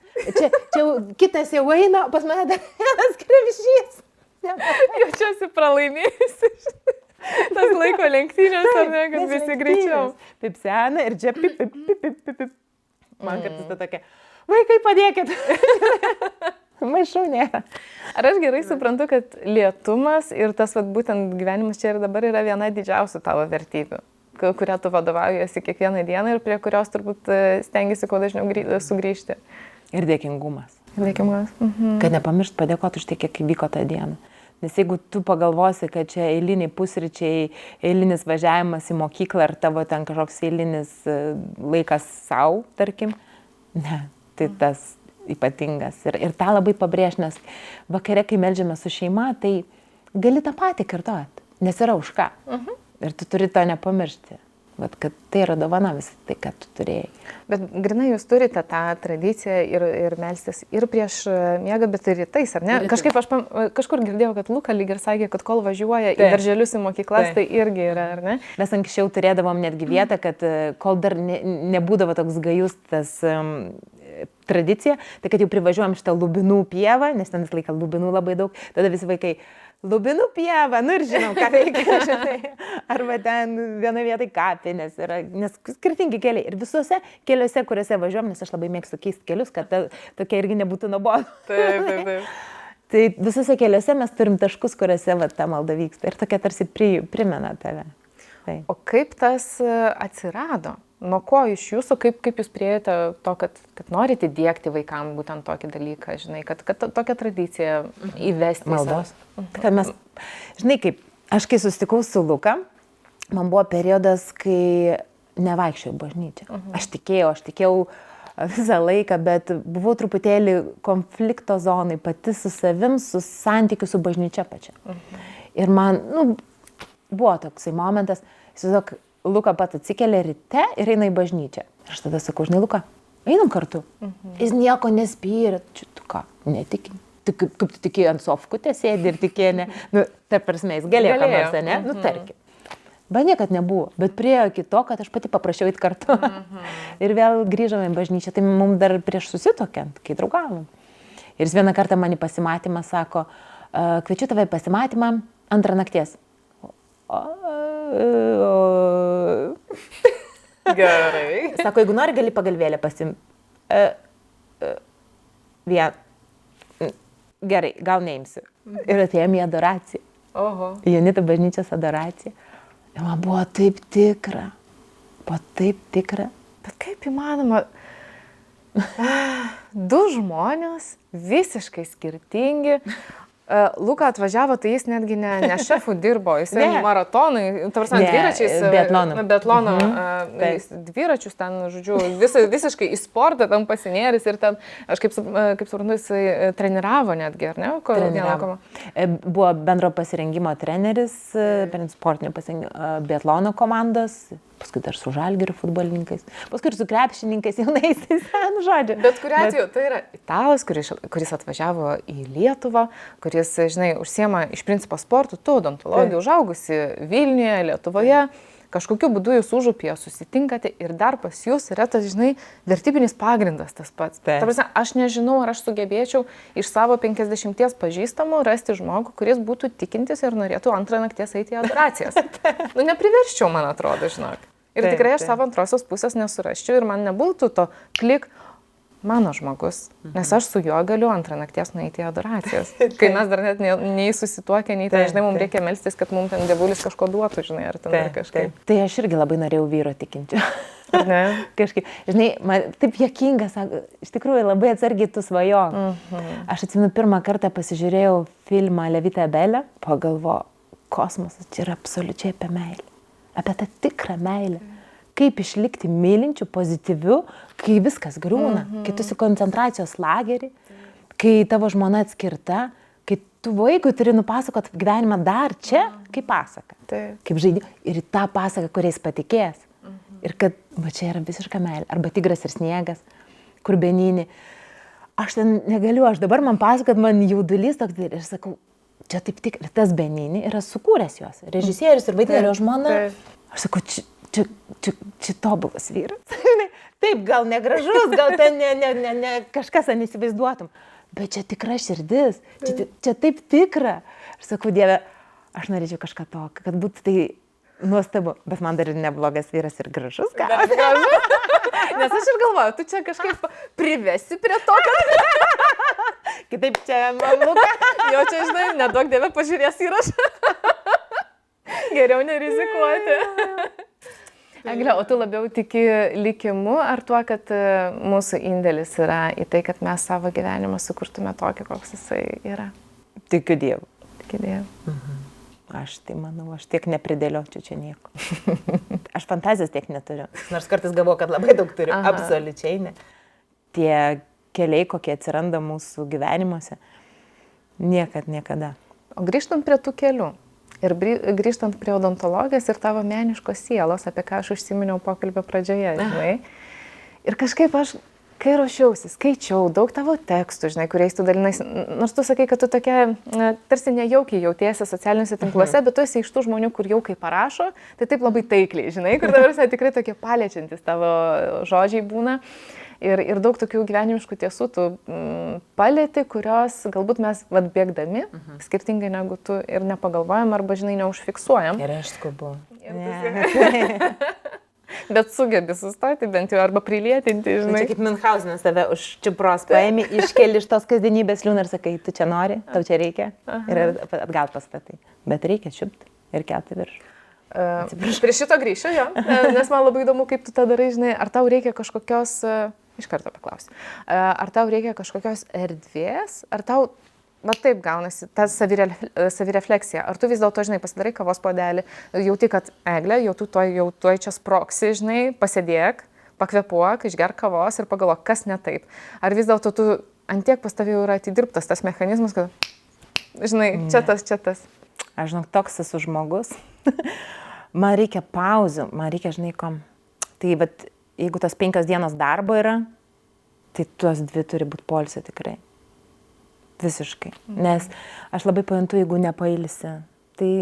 Čia kitas jau eina, pas mane dar vienas krepšys. Jaučiuosi pralaimėjusi. Tas laiko lenktynės, ar ne, kad visi greičiau. Pipsena ir čia pip. Man kartais ta tokia, vaikai padėkit. Maišau nėra. Ar aš gerai suprantu, kad lėtumas ir tas būtent gyvenimas čia ir dabar yra viena didžiausių tavo vertybių, kurią tu vadovaujasi kiekvieną dieną ir prie kurios turbūt stengiasi kuo dažniau sugrįžti. Ir dėkingumas. Dėkingumas. Kad nepamiršt padėkoti už tai, kiek įvyko tą dieną. Nes jeigu tu pagalvosi, kad čia eiliniai pusryčiai, eilinis važiavimas į mokyklą ar tavo ten kažkoks eilinis laikas sau, tarkim, ne, tai tas ypatingas. Ir tą labai pabrėž, nes vakare, kai meldžiame su šeima, tai gali tą patį kartuoti, nes yra už ką. Ir tu turi to nepamiršti. Vat, kad tai yra dovana visą tai, ką tu turėjai. Bet grinai jūs turite tą tradiciją ir melstis ir prieš miegą, bet ir rytais, ar ne? Kažkaip aš kažkur girdėjau, kad Luka lyg ir sakė, kad kol važiuoja į darželius, į mokyklas, tai irgi yra, ar ne? Mes anksčiau turėdavom netgi vietą, kad kol dar nebūdavo toks gajus tas tradicija, tai kad jau privažiuojam šitą Lubinų pievą, nes ten visą laiką Lubinų labai daug, tada visi vaikai Lubinų pieva, nu ir žinom, ką reikia, žinai. Arba ten viena vietai kapinės yra, nes skirtingi keliai. Ir visuose keliuose, kuriuose važiuom, nes aš labai mėgstu keisti kelius, kad tokia irgi nebūtų nuobodu. Taip. Tai visuose keliuose mes turim taškus, kuriuose ta malda vyksta. Ir tokia tarsi primena tave. Tai. O kaip tas atsirado? Nuo ko iš jūsų, kaip jūs priėjote to, kad norite įdiegti vaikams būtent tokį dalyką, žinai, kad tokią tradiciją įvesti? Maldos. Kad mes, žinai, aš kai susitikau su Luka, man buvo periodas, kai nevaikščiau bažnyčią. Aš tikėjau visą laiką, bet buvau truputėlį konflikto zonai pati su savim, su santykiu su bažnyčia pačia. Ir man, buvo toksai momentas, įsivaizduok, Luka pat atsikelia ryte ir eina į bažnyčią. Ir aš tada sakau, žinai, Luka, einam kartu. Jis nieko nespyrė. Čia tu ką, netiki. Kaip tu tikėjai ant sofkutė sėdi ir tikėjai, ne? Ta prasme, jis galėjo ką nors, ne? Tarkim. Bet niekad nebuvo. Bet priėjo iki to, kad aš pati paprašiau eiti kartu. Ir vėl grįžome į bažnyčią. Tai mums dar prieš susitokiant, kai draugavom. Ir jis vieną kartą man į pasimatymą sako, kviečiu tave į pasimatymą 2 nakties. Gerai. Sako, jeigu nori, gali pagalvėlę pasimti. Gerai, gal neimsiu. Ir atėjom į adoraciją. Jonito bažnyčios adoraciją. Ir man buvo taip tikra. Bet kaip įmanoma? 2 žmonės, visiškai skirtingi. Luka atvažiavo, tai jis netgi ne šefų dirbo, jis maratonai, dviračiais, biatlono dviračius ten, žodžiu, visiškai į sportą tam pasinėris ir ten, aš kaip suprantu, jis treniravo netgi, ar ne? Treniravo. Buvo bendro pasirengimo treneris, sportinio biatlono komandos, paskui dar su Žalgiriu futbolininkais, paskui ir su krepšininkais jaunaisiais, žodžiu. Bet kuriuo atveju, tai yra italas, kuris atvažiavo į Lietuvą, kuris, žinai, užsiema iš principo sportų, tu odontologija, užaugusi Vilniuje, Lietuvoje, kažkokiu būdu jūs užupyje susitinkate ir dar pas jūs yra tas, žinai, vertybinis pagrindas tas pats. Ta prasme, aš nežinau, ar aš sugebėčiau iš savo 50 pažįstamų rasti žmogų, kuris būtų tikintis ir norėtų 2 nakties eiti į adoracijas. Nepriverščiau, man atrodo, žinok. Ir tikrai aš savo antrosios pusės nesurasčiau ir man nebūtų to klik mano žmogus, nes aš su juo galiu 2 nakties nueiti į adoracijas. Kai mes dar net nei susituokę, nei tai, žinai, mums reikia melstis, kad mums ten dievulis kažko duotų, žinai, ar ten dar kažkaip. Tai aš irgi labai norėjau vyro tikinčio. Ne? Kažkaip, žinai, man taip juokinga, sako, iš tikrųjų labai atsargiai tu svajok. Aš atsimenu, pirmą kartą pasižiūrėjau filmą Levita Belė, pagalvojau, kosmosas čia yra absoliučiai apie meilę, apie tą tikrą meilę. Kaip išlikti mylinčiu, pozityviu, kai viskas griūna, kai tu esi koncentracijos lagerį, kai tavo žmona atskirta, kai tu vaikui turi nupasakot gyvenimą dar čia, kaip pasaka, kaip žaidimą, ir tą pasaką, kuriais patikės. Ir kad, va čia yra visiška meilė, arba Tigras ir sniegas, kur Benini. Aš ten negaliu, aš dabar man pasakot, man jaudulys toks, ir aš sakau, čia taip tik, ir tas Benini yra sukūręs juos, režisierius ir vaidinėlio žmona. Aš sakau, čia tobulas vyras. Taip, gal negražus, gal ten ne kažkas neįsivaizduotum, bet čia tikra širdis, čia taip tikra. Aš sakau, Dieve, aš norėčiau kažką tokio, kad būtų tai nuostabu, bet man dar ir neblogas vyras ir gražus. Nes aš ir galvoju, tu čia kažkaip privesi prie to, kad... Kitaip čia man Luka. Jo čia, žinai, nedaug Dieve pažiūrės įrašą. Geriau nerizikuoti. Egle, o tu labiau tiki likimu ar tuo, kad mūsų indėlis yra į tai, kad mes savo gyvenimą sukurtume tokį, koks jisai yra? Tikiu Dievu. Tikiu Dievu. Aš tai manau, aš tiek nepridėliočiau čia nieko. Aš fantazijos tiek neturiu. Nors kartais galvoju, kad labai daug turiu. Absoliučiai ne. Tie keliai, kokie atsiranda mūsų gyvenimuose. Niekada. O grįžtant prie tų kelių ir grįžtant prie odontologijos ir tavo meniškos sielos, apie ką aš užsiminiau pokalbio pradžioje, žinai. Ir kažkaip aš, kai ruošiausi, skaičiau daug tavo tekstų, žinai, kuriais tu dalinais, nors tu sakai, kad tu tokia tarsi nejaukiai jautiesi socialiniuose tinkluose, bet tu esi iš tų žmonių, kur jaukiai parašo, tai taip labai taikliai, žinai, kur dabar tikrai tokie paliečiantis tavo žodžiai būna. Ir daug tokių gyvenimiškų tiesų tu palieti, kurios galbūt mes bėgdami, skirtingai negu tu ir nepagalvojam arba, žinai, neužfiksuojam. Ir aš skubu. Bet sugebi sustoti bent jau arba prilietinti, žinai. Čia kaip Münchhausenas tave už čiupros paėmė, iškeli iš tos kasdienybės liūną ir sakai, tu čia nori, tau čia reikia. Ir atgal pastatai. Bet reikia čiupti ir kelti virš. Prie šito grįšiu, jo, nes man labai įdomu, kaip tu tą darai, žinai, ar tau reikia kažkokios, iš karto paklausiu, ar tau reikia kažkokios erdvės, ar tau, va taip gaunasi, ta savirefleksija, ar tu vis dėlto, žinai, pasidarai kavos puodelį, jauti, kad Eglė, jau tuoj čia sproksi, žinai, pasėdėk, pakvepuok, išgerk kavos ir pagalvok, kas ne taip. Ar vis dėlto tu antiek pas tavai jau yra atidirbtas tas mechanizmas, kad, žinai, čia tas. Aš žinok, toks esu žmogus. Man reikia pauzių, man reikia, žinai, kom. Tai, bet jeigu tas 5 dienos darbo yra, tai tuos 2 turi būti poilsio tikrai. Visiškai. Nes aš labai pajuntu, jeigu nepailsi. Tai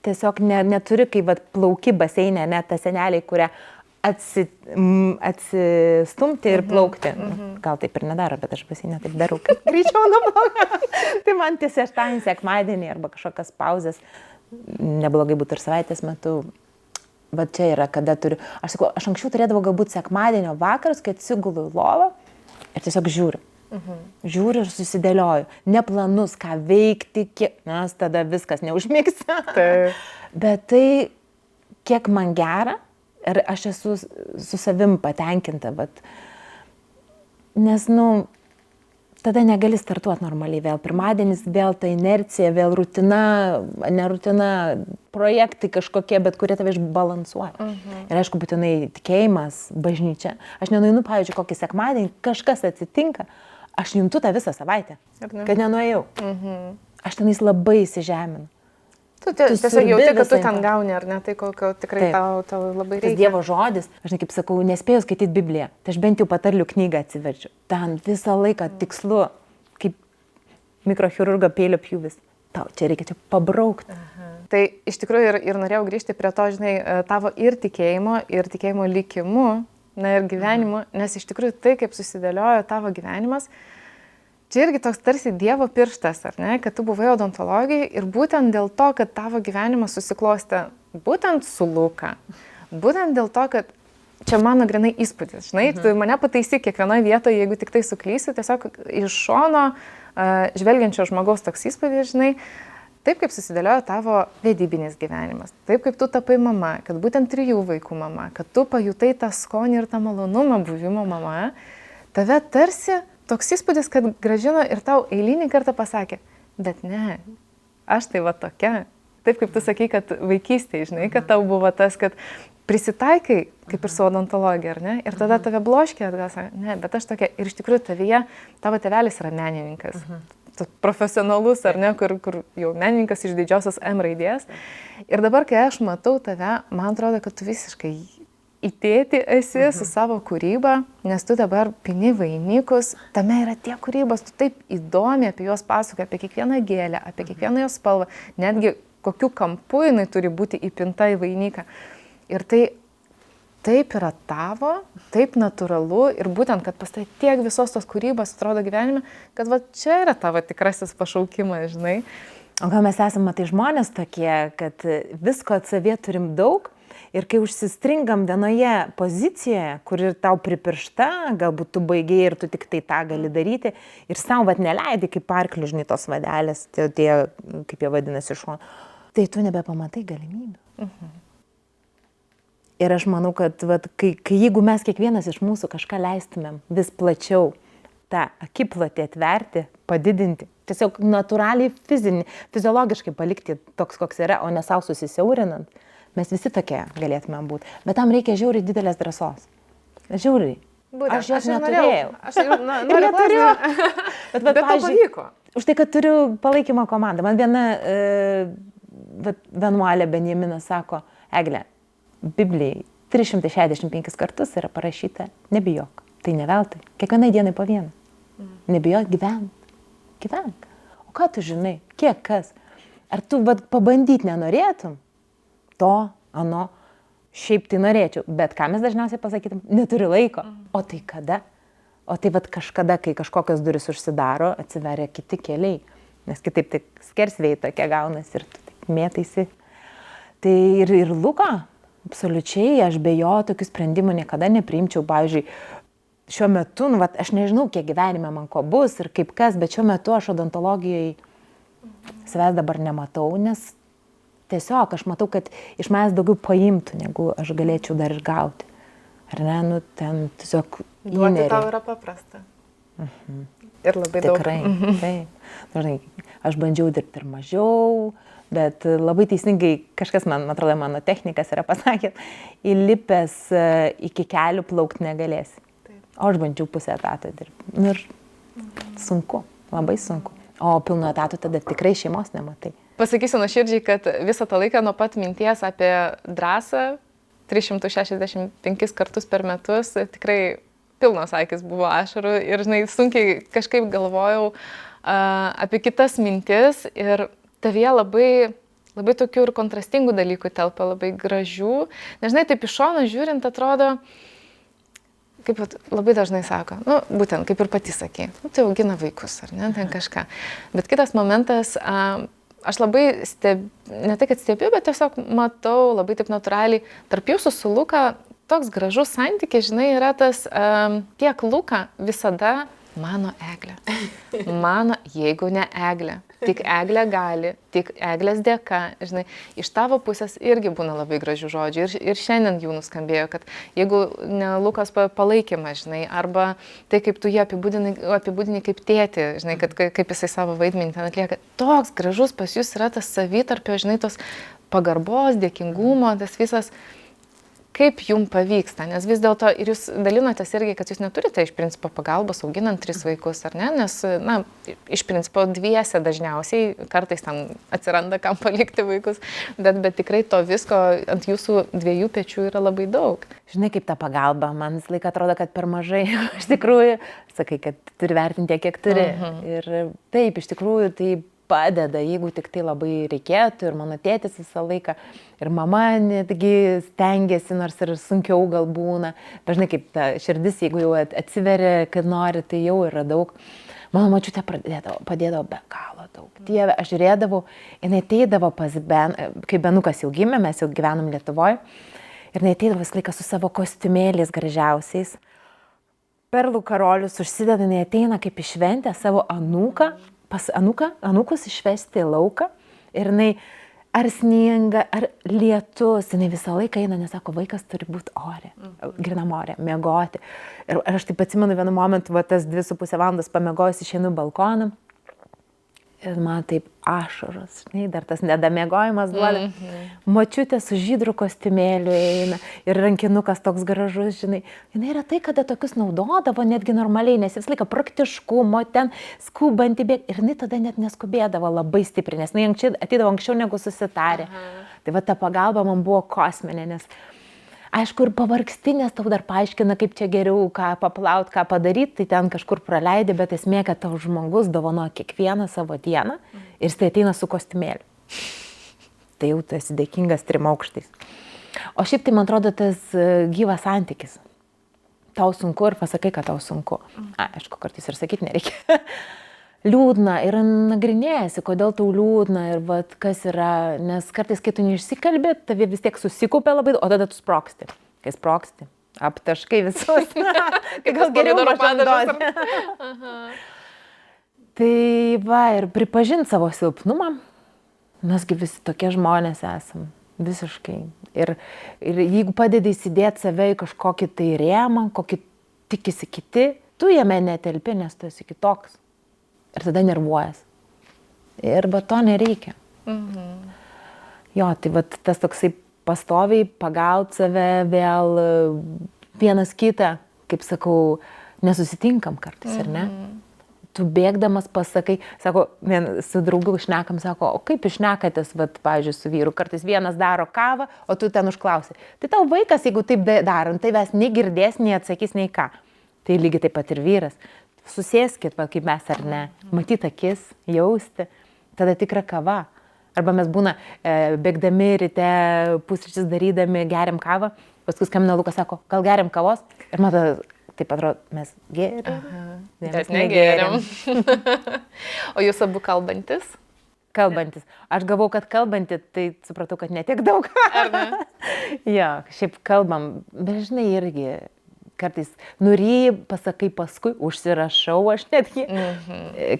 tiesiog neturi, kai plauki baseinė, net ta seneliai, kurią atsistumti ir plaukti. Gal taip ir nedaro, bet aš baseinę taip darau, kaip greičiau nuplaukia. Tai man tiesiog šeštadienį, sekmadienį arba kažkokias pauzes, neblogai būtų ir savaitės metu. Bet čia yra, kada turiu. Aš sakau, aš anksčiau turėdavau galbūt sekmadienio vakarus, kai atsigulu į lovą ir tiesiog žiūriu. Žiūriu ir susidėlioju. Neplanus, ką veikti, nes tada viskas neužmigsi. Bet tai, kiek man gera, ir aš esu su savim patenkinta, bet nes, tada negali startuoti normaliai vėl. Pirmadienis vėl ta inercija, vėl nerutina, projektai kažkokie, bet kurie tave išbalansuoja. Ir aišku, būtinai tikėjimas, bažnyčia. Aš nenueinu, pavyzdžiui, kokį sekmadienį, kažkas atsitinka, aš juntu tą visą savaitę, kad nenuėjau. Aš tenais labai įsižeminu. Tu tiesiog jauti, kad tu ten gauni, ar ne, tai kokio tikrai tau labai reikia. Tas Dievo žodis, aš kaip sakau, nespėjau skaityti Bibliją, tai aš bent jau patarlių knygą atsiverčiu. Ten visą laiką tikslu, kaip mikrochirurgo peilio pjūvis. Tau čia reikia pabraukti. Tai iš tikrųjų ir norėjau grįžti prie to, žinai, tavo ir tikėjimo likimu, ir gyvenimu, nes iš tikrųjų tai, kaip susidėliojo tavo gyvenimas, čia irgi toks tarsi Dievo pirštas, ar ne, kad tu buvai odontologijai ir būtent dėl to, kad tavo gyvenimas susiklostė būtent su Luka, būtent dėl to, kad čia mano grinai įspūdis, žinai, tu mane pataisyk kiekvienoje vietoje, jeigu tik tai suklysi, tiesiog iš šono žvelgiančio žmogaus toks įspūdis, žinai, taip kaip susidėliojo tavo vedybinis gyvenimas, taip kaip tu tapai mama, kad būtent 3 vaikų mama, kad tu pajutai tą skonį ir tą malonumą buvimo mama, tave tarsi toks įspūdis, kad Gražina ir tau eilinį kartą pasakė, bet ne, aš tai va tokia. Taip kaip tu sakai, kad vaikystėje, žinai, kad tau buvo tas, kad prisitaikai, kaip ir su odontologija, ar ne? Ir tada tave bloškė, atgal sakė, ne, bet aš tokia. Ir iš tikrųjų tavyje, tavo tėvelis yra menininkas. Profesionalus, ar ne, kur jau menininkas iš didžiosios M raidės. Ir dabar, kai aš matau tave, man atrodo, kad tu visiškai į tėtį esi su savo kūryba, nes tu dabar pini vainikus, tame yra tie kūrybos, tu taip įdomiai apie juos pasakoji, apie kiekvieną gėlę, apie kiekvieną jos spalvą, netgi kokiu kampu jinai turi būti įpinta į vainiką. Ir tai taip yra tavo, taip natūralu ir būtent, kad pas tai tiek visos tos kūrybos atrodo gyvenime, kad va čia yra tavo tikrasis pašaukimas, žinai. O gal mes esame tai žmonės tokie, kad visko atsavie turim daug, ir kai užsistringam vienoje pozicijoje, kur ir tau pripiršta, galbūt tu baigiai ir tu tik tai tą gali daryti, ir savo neleidi kaip arklių, žinai, tos vadelės, tie, kaip jie vadinasi šon, tai tu nebepamatai galimybių. Ir aš manau, kad kai jeigu mes kiekvienas iš mūsų kažką leistumėm vis plačiau tą akiplotį atverti, padidinti, tiesiog natūraliai fiziologiškai palikti toks, koks yra, o ne savo susisiaurinant, mes visi tokie galėtume būti. Bet tam reikia žiauriai didelės drąsos. Žiauriai. Būtent, Aš jos ir neturėjau. Aš ir Ir neturiu. Bet tau pavyko. Už tai, kad turiu palaikymo komandą. Man viena vienuolė Benjaminas sako, Egle, Biblijai 365 kartus yra parašyta, nebijok. Tai ne veltui. Kiekvienai dienai po vieną. Nebijok gyvenk. O ką tu žinai? Kiek kas? Ar tu pabandyti nenorėtum? To, ano. Šiaip tai norėčiau. Bet ką mes dažniausiai pasakytum? Neturiu laiko. O tai kada? O tai kažkada, kai kažkokios durys užsidaro, atsiveria kiti keliai. Nes kitaip tik skersvėjai tokie gaunasi ir tu tik mėtaisi. Tai ir Luka, absoliučiai, aš be jo tokių sprendimų niekada nepriimčiau. Pavyzdžiui, šiuo metu, aš nežinau, kiek gyvenime man ko bus ir kaip kas, bet šiuo metu aš odontologijai savęs dabar nematau, nes tiesiog aš matau, kad iš manęs daugiau paimtų, negu aš galėčiau dar ir gauti. Ar ne, ten tiesiog duoti tau yra paprasta. Ir labai daug. Tikrai, taip. Aš bandžiau dirbti ir mažiau, bet labai teisingai kažkas, man atrodo, mano technikas yra pasakęs, įlipęs iki kelių plaukti negalėsi. O aš bandžiau pusę etato dirbti. Ir sunku, labai sunku. O pilnu etatu tada tikrai šeimos nematai. Pasakysiu nuoširdžiai, kad visą tą laiką nuo pat minties apie drąsą 365 kartus per metus tikrai pilnos akis buvo ašarų ir, sunkiai kažkaip galvojau apie kitas mintis ir tavyje labai tokių ir kontrastingų dalykų telpa, labai gražių. Nežinai, taip iš šono žiūrint atrodo, kaip labai dažnai sako, būtent kaip ir pati sakei, tai augina vaikus, ar ne, ten kažką. Bet kitas momentas, aš labai ne tai, kad stebiu, bet tiesiog matau labai taip natūraliai, tarp jūsų su Luka toks gražus santykis, žinai, yra tas, tiek Luka visada mano Eglė. Mano, jeigu ne Eglė. Tik Eglė gali, tik Eglės dėka, žinai, iš tavo pusės irgi būna labai gražių žodžių. Ir šiandien jų nuskambėjo, kad jeigu ne Lukas palaikymas, žinai, arba tai, kaip tu jį apibūdini kaip tėtį, žinai, kad kaip jisai savo vaidmenį ten atlieka, toks gražus pas jūs yra tas savitarpio, žinai, tos pagarbos, dėkingumo, tas visas. Kaip jums pavyksta, nes vis dėlto ir jūs dalinotės irgi, kad jūs neturite iš principo pagalbos auginant 3 vaikus, ar ne, nes, iš principo dviese dažniausiai, kartais tam atsiranda kam palikti vaikus, bet tikrai to visko ant jūsų 2 pečių yra labai daug. Žinai, kaip ta pagalba, man vis laik atrodo, kad per mažai, iš tikrųjų, sakai, kad turi vertinti tiek, kiek turi. Ir taip, iš tikrųjų, tai padeda, jeigu tik tai labai reikėtų, ir mano tėtis visą laiką, ir mama netgi stengiasi, nors ir sunkiau gal būna. Dažnai kaip ta širdis, jeigu jau atsiveria, kad nori, tai jau yra daug. Mano močiutė padėdavo be galo daug. Dieve, aš žiūrėdavau, jinai ateidavo pas kai Benukas jau gimė, mes jau gyvenom Lietuvoje, ir jinai ateidavo visą laiką su savo kostiumėliais gražiausiais. Perlų karolius užsideda, jinai ateina kaip į šventę savo anūką, pas anūkus išvesti į lauką ir jinai ar sninga, ar lietus, jinai visą laiką eina, nes sako, vaikas turi būti ore, grinam ore, miegoti. Ir aš taip atsimenu vienu momentu, tas 2,5 valandos pamiegojus išeinu balkoną ir man taip ašaros, žinai, dar tas nedamiegojimas duoda. Močiutė su žydru kostiumėliu eina ir rankinukas toks gražus, žinai. Jinai yra tai, kada tokius naudodavo netgi normaliai, nes vis laiką praktiškumo, ten skubantį bėg. Ir jinai tada net neskubėdavo labai stipriai, nes jinai ateidavo anksčiau negu susitarė. Tai ta pagalba man buvo kosminė, nes aišku ir pavargsti, nes tau dar paaiškina, kaip čia geriau, ką paplaut, ką padaryti, tai ten kažkur praleidė, bet esmė, kad tau žmogus dovanoja kiekvieną savo dieną ir jis tai ateina su kostiumėliu. Tai jau tu esi dėkingas 3 aukštais. O šiaip tai man atrodo tas gyvas santykis. Tau sunku ir pasakai, kad tau sunku. Aišku, kartais ir sakyti nereikia. Liūdna ir nagrinėjasi, kodėl tau liūdna ir kas yra, nes kartais, kai tu neišsikalbė, tavie vis tiek susikupia labai, o tada tu sproksti. Kai sproksti, aptaškai visus. Gal geriau mažam dozę. Tai ir pripažinti savo silpnumą, mesgi visi tokie žmonės esam, visiškai. Ir jeigu padedi įsidėti save į kažkokį tai rėmą, kokį tikisi kiti, tu jame netelpi, nes tu esi kitoks. Ir tada nervuojas. Ir to nereikia. Jo, tai tas toksai pastoviai pagaut save vėl vienas kitą, kaip sakau, nesusitinkam kartais, ar ne? Tu bėgdamas pasakai, sako, su draugu šnekam, sako, o kaip išnekatės, pavyzdžiui, su vyru, kartais vienas daro kavą, o tu ten užklausai. Tai tau vaikas, jeigu taip daro, tai mes negirdės, nei atsakys, nei ką. Tai lygiai taip pat ir vyras. Susėskit, kaip mes ar ne, matyti akis, jausti, tada tikra kava. Arba mes būna bėgdami ryte, pusryčius darydami, geriam kavą, paskui skambina Lukas, sako, gal geriam kavos? Ir man taip atrodo, mes geriam. Mes negeriam. O jūs abu kalbantis? Kalbantis. Aš gavau, kad kalbanti, tai supratau, kad netiek daug. Ar ne? Jo, šiaip kalbam, bet žinai irgi kartais nuryji, pasakai paskui, užsirašau aš netgi,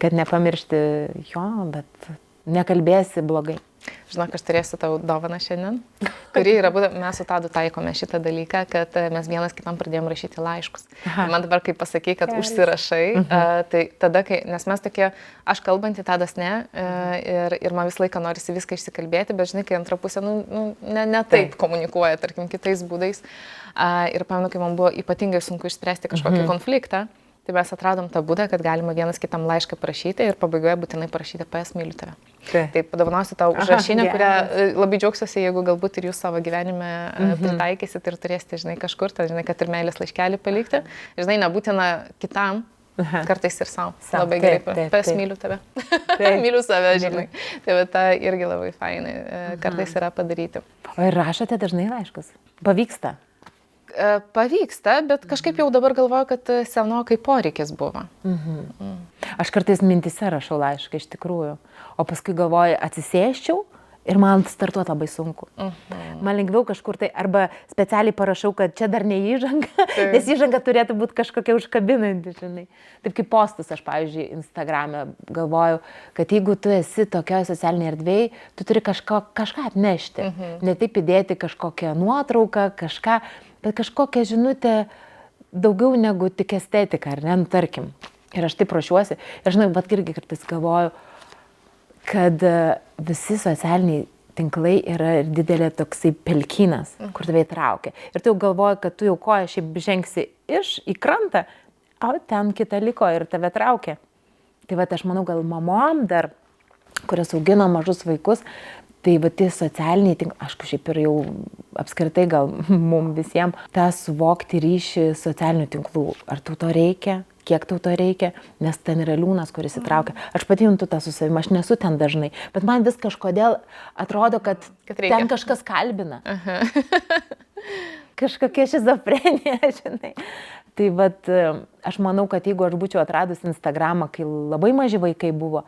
kad nepamiršti jo, bet nekalbėsi blogai. Žinok, aš turėsiu tau dovaną šiandien, kuri yra būtent, mes su Tadu taikome šitą dalyką, kad mes vienas kitam pradėjom rašyti laiškus. Man dabar, kai pasakai, kad užsirašai, tai tada, nes mes tokie, aš kalbantį, Tadas ne, ir man visą laiką norisi viską išsikalbėti, bet žinai, kai antra pusė, ne taip komunikuoja, tarkim, kitais būdais. Ir pamenu, kai man buvo ypatingai sunku išspręsti kažkokį konfliktą, tai mes atradom tą būdą, kad galima vienas kitam laišką parašyti ir pabaigoje būtinai parašyti PS myliu tave. Tai padovanosiu tau užrašinę, kurią labai džiaugsiuosi, jeigu galbūt ir jūs savo gyvenime pritaikysit ir turėsite, žinai, kažkur, tai žinai, kad ir meilės laiškelį palikti. Žinai, nebūtina kitam, kartais ir savo. Labai gerai, PS myliu tave. Myliu save, žinai. Tai ta irgi labai fainai kartais yra padaryti. O ir rašote dažnai laiškus? Pavyksta? Pavyksta, bet kažkaip jau dabar galvoju, kad senokai poreikis buvo. Aš kartais mintise rašau laišką iš tikrųjų, o paskui galvoju, atsisėščiau ir man startuoti labai sunku. Man lengviau kažkur tai, arba specialiai parašau, kad čia dar ne įžanga, nes įžanga turėtų būti kažkokia užkabinanti, žinai. Taip kaip postus aš, pavyzdžiui, Instagrame galvoju, kad jeigu tu esi tokioje socialinėje erdvėje, tu turi kažką atnešti. Ne taip įdėti kažkokią nuotrauką, kažką, bet kažkokią žinutę daugiau negu tik estetika, ar ne, tarkim. Ir aš taip ruošiuosi. Ir žinai, bet irgi kartais galvoju, kad visi socialiniai tinklai yra didelė toksai pelkynas, kur tave įtraukia. Ir tu jau galvoji, kad tu jau koją šiaip žengsi į krantą, o ten kita liko ir tave traukia. Tai va, aš manau, gal mamom dar, kurios augino mažus vaikus, tai va, tie socialiniai tinklai, aišku, šiaip ir jau apskritai gal mums visiems, tą suvokti ryšį socialinių tinklų. Ar tau to reikia? Kiek tau to reikia? Nes ten yra liūnas, kuris įtraukia. Aš pati juntu tą su savimi, aš nesu ten dažnai, bet man vis kažkodėl atrodo, kad ten kažkas kalbina. Kažkokia šizofrenija, žinai. Tai vat, aš manau, kad jeigu aš būčiau atradus Instagramą, kai labai maži vaikai buvo,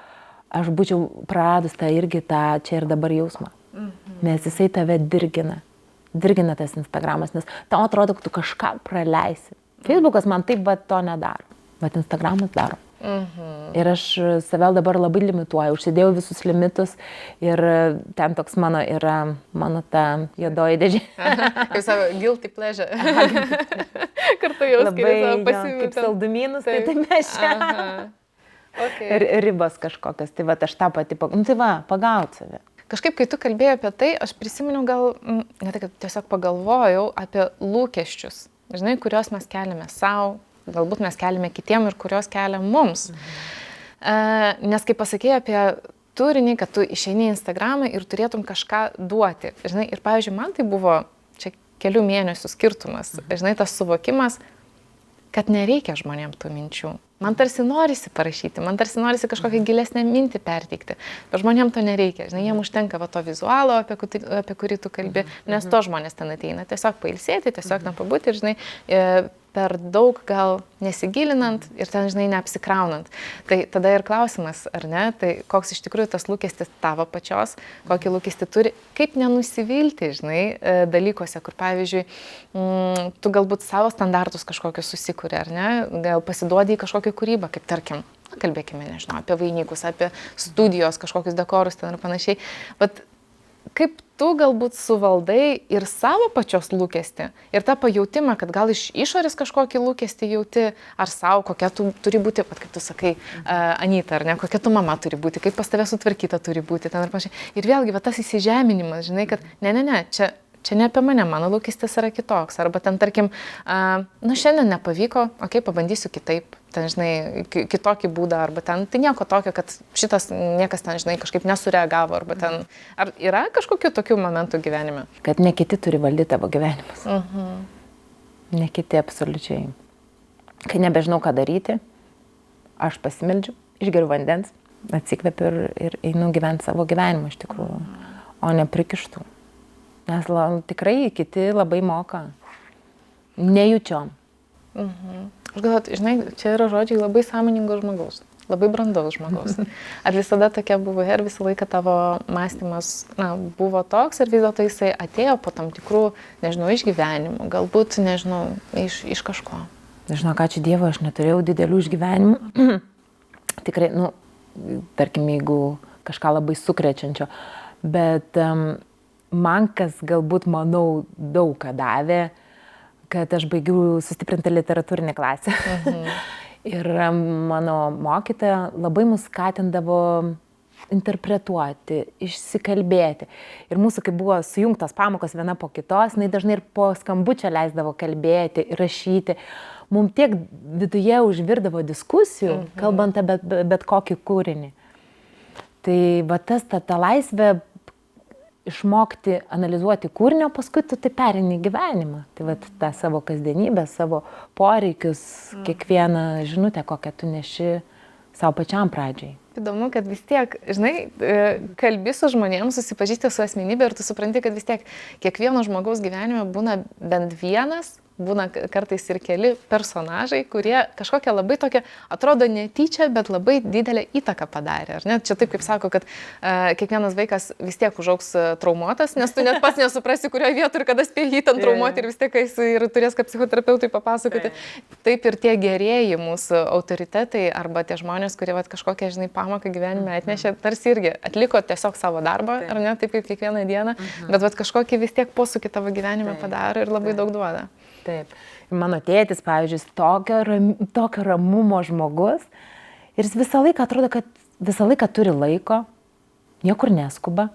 aš būčiau praradus tą irgi tą čia ir dabar jausmą. Nes jisai tave dirgina. Dirgina tas Instagramas, nes tau atrodo, kad tu kažką praleisi. Facebookas man taip to nedaro, bet Instagramas daro. Ir aš save dabar labai limituoju, užsidėjau visus limitus ir ten toks yra mano ta juodoji dėžė. Kaip savo guilty pleasure. Kartu jau skiriasi pasimėti. Kaip saldumynus, tai mes čia. Ir ribos kažkokios, tai va, aš tą pati, pagaut save. Kažkaip, kai tu kalbėjai apie tai, aš prisiminiau ne tai, kad tiesiog pagalvojau apie lūkesčius, žinai, kuriuos mes keliame savo, galbūt mes keliame kitiem ir kuriuos keliam mums. Nes kai pasakėjai apie turinį, kad tu išeini į Instagramą ir turėtum kažką duoti, žinai, ir pavyzdžiui, man tai buvo čia kelių mėnesių skirtumas, žinai, tas suvokimas, kad nereikia žmonėm tų minčių. Man tarsi norisi parašyti, man tarsi norisi kažkokią gilesnę mintį perteikti, bet žmonėm to nereikia, žinai, jiem užtenka to vizualo, apie kurį tu kalbi, nes to žmonės ten ateina, tiesiog pailsėti, tiesiog ten pabūti ir, žinai, per daug gal nesigilinant ir ten, žinai, neapsikraunant. Tai tada ir klausimas, ar ne, tai koks iš tikrųjų tas lūkestis tavo pačios, kokį lūkestį turi, kaip nenusivilti, žinai, dalykuose, kur, pavyzdžiui, tu galbūt savo standartus kažkokius susikuri, ar ne, gal pasiduodi į kažkokią kūrybą, kaip tarkim, kalbėkime, nežinau, apie vainikus, apie studijos, kažkokius dekorus ten ir panašiai, bet kaip tu galbūt suvaldai ir savo pačios lūkestį, ir tą pajautimą, kad gal iš išorės kažkokį lūkestį jauti, ar savo, kokia tu turi būti, kaip tu sakai, Anyta, ar ne, kokia tu mama turi būti, kaip pas tave sutvarkyta turi būti, ten ir panašiai. Ir vėlgi, va, tas įsižeminimas, žinai, kad ne, čia ne apie mane, mano lūkestis yra kitoks. Arba ten, tarkim, šiandien nepavyko, pabandysiu kitaip, ten, žinai, kitokį būdą, arba ten, tai nieko tokio, kad šitas niekas ten, žinai, kažkaip nesureagavo, arba ten, ar yra kažkokių tokių momentų gyvenime? Kad ne kiti turi valdyti tavo gyvenimus. Ne kiti absoliučiai. Kai nebežinau, ką daryti, aš pasimeldžiu, išgeriu vandens, atsikvepiu ir einu gyventi savo gyvenimą iš tikrųjų, o ne prikištų. Nes tikrai kiti labai moka. Nejučiom. Aš galvoju, žinai, čia yra žodžiai labai sąmoningo žmogaus, labai brandaus žmogaus. Ar visada tokia buvo ir visą laiką tavo mąstymas buvo toks, ar vis dėlto jisai atėjo po tam tikrų, nežinau, išgyvenimų, galbūt, nežinau, iš kažko? Žinau, ką čia Dievo, aš neturėjau didelių išgyvenimų. Tikrai, tarkim, jeigu kažką labai sukrečiančio, bet man kas galbūt, manau, daug ką davė, kad aš baigiau sustiprintą literatūrinę klasę. Ir mano mokytoja labai mus skatindavo interpretuoti, išsikalbėti. Ir mūsų, kai buvo sujungtos pamokos viena po kitos, jinai dažnai ir po skambučio leisdavo kalbėti ir rašyti. Mums tiek viduje užvirdavo diskusijų, kalbant apie bet kokį kūrinį. Tai va ta laisvė išmokti analizuoti kūrinio, paskui tu tai perini gyvenimą. Tai va tą savo kasdienybę, savo poreikius, kiekvieną žinutę, kokią tu neši savo pačiam pradžiai. Įdomu, kad vis tiek, žinai, kalbi su žmonėms, susipažįsti su asmenybė ir tu supranti, kad vis tiek kiekvieno žmogaus gyvenime būna bent vienas, būna kartais ir keli personažai, kurie kažkokią labai tokią, atrodo netyčia, bet labai didelę įtaką padarė. Ar ne? Čia taip kaip sako, kad kiekvienas vaikas vis tiek užaugs traumuotas, nes tu net pats nesuprasi, kurioje vietoje ir kada spėjai jį ten traumuoti ir vis tiek jis ir turės kaip psichoterapeutui papasakoti. Taip ir tie gerieji mūsų autoritetai arba tie žmonės, kurie kažkokią, žinai, pamoką gyvenime atnešė, tarsi irgi atliko tiesiog savo darbą, ar ne, taip kaip kiekvieną dieną, bet kažkokį vis tiek posūkį tavo gyvenime padaro ir labai daug duoda. Taip. Ir mano tėtis, pavyzdžiui, tokio ramumo žmogus ir jis visą laiką atrodo, kad visą laiką turi laiko, niekur neskuba.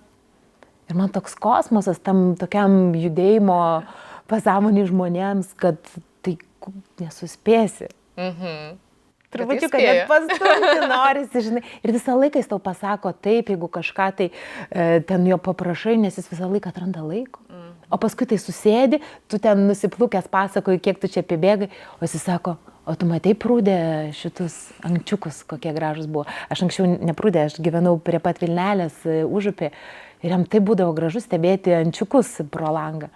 Ir man toks kosmosas tam tokiam judėjimo pasąmonį žmonėms, kad tai nesuspėsi. Trupučiuką net pastumti norisi, žinai. Ir visą laiką jis tau pasako taip, jeigu kažką tai ten jo paprašai, nes jis visą laiką atranda laiko. O paskui tai susėdi, tu ten nusiplukęs pasakoji, kiek tu čia apibėgai, o jis sako, o tu matei prūdę šitus ančiukus, kokie gražus buvo. Aš anksčiau neprūdę, aš gyvenau prie pat Vilnelės užupė ir jam tai būdavo gražu stebėti ančiukus pro langą.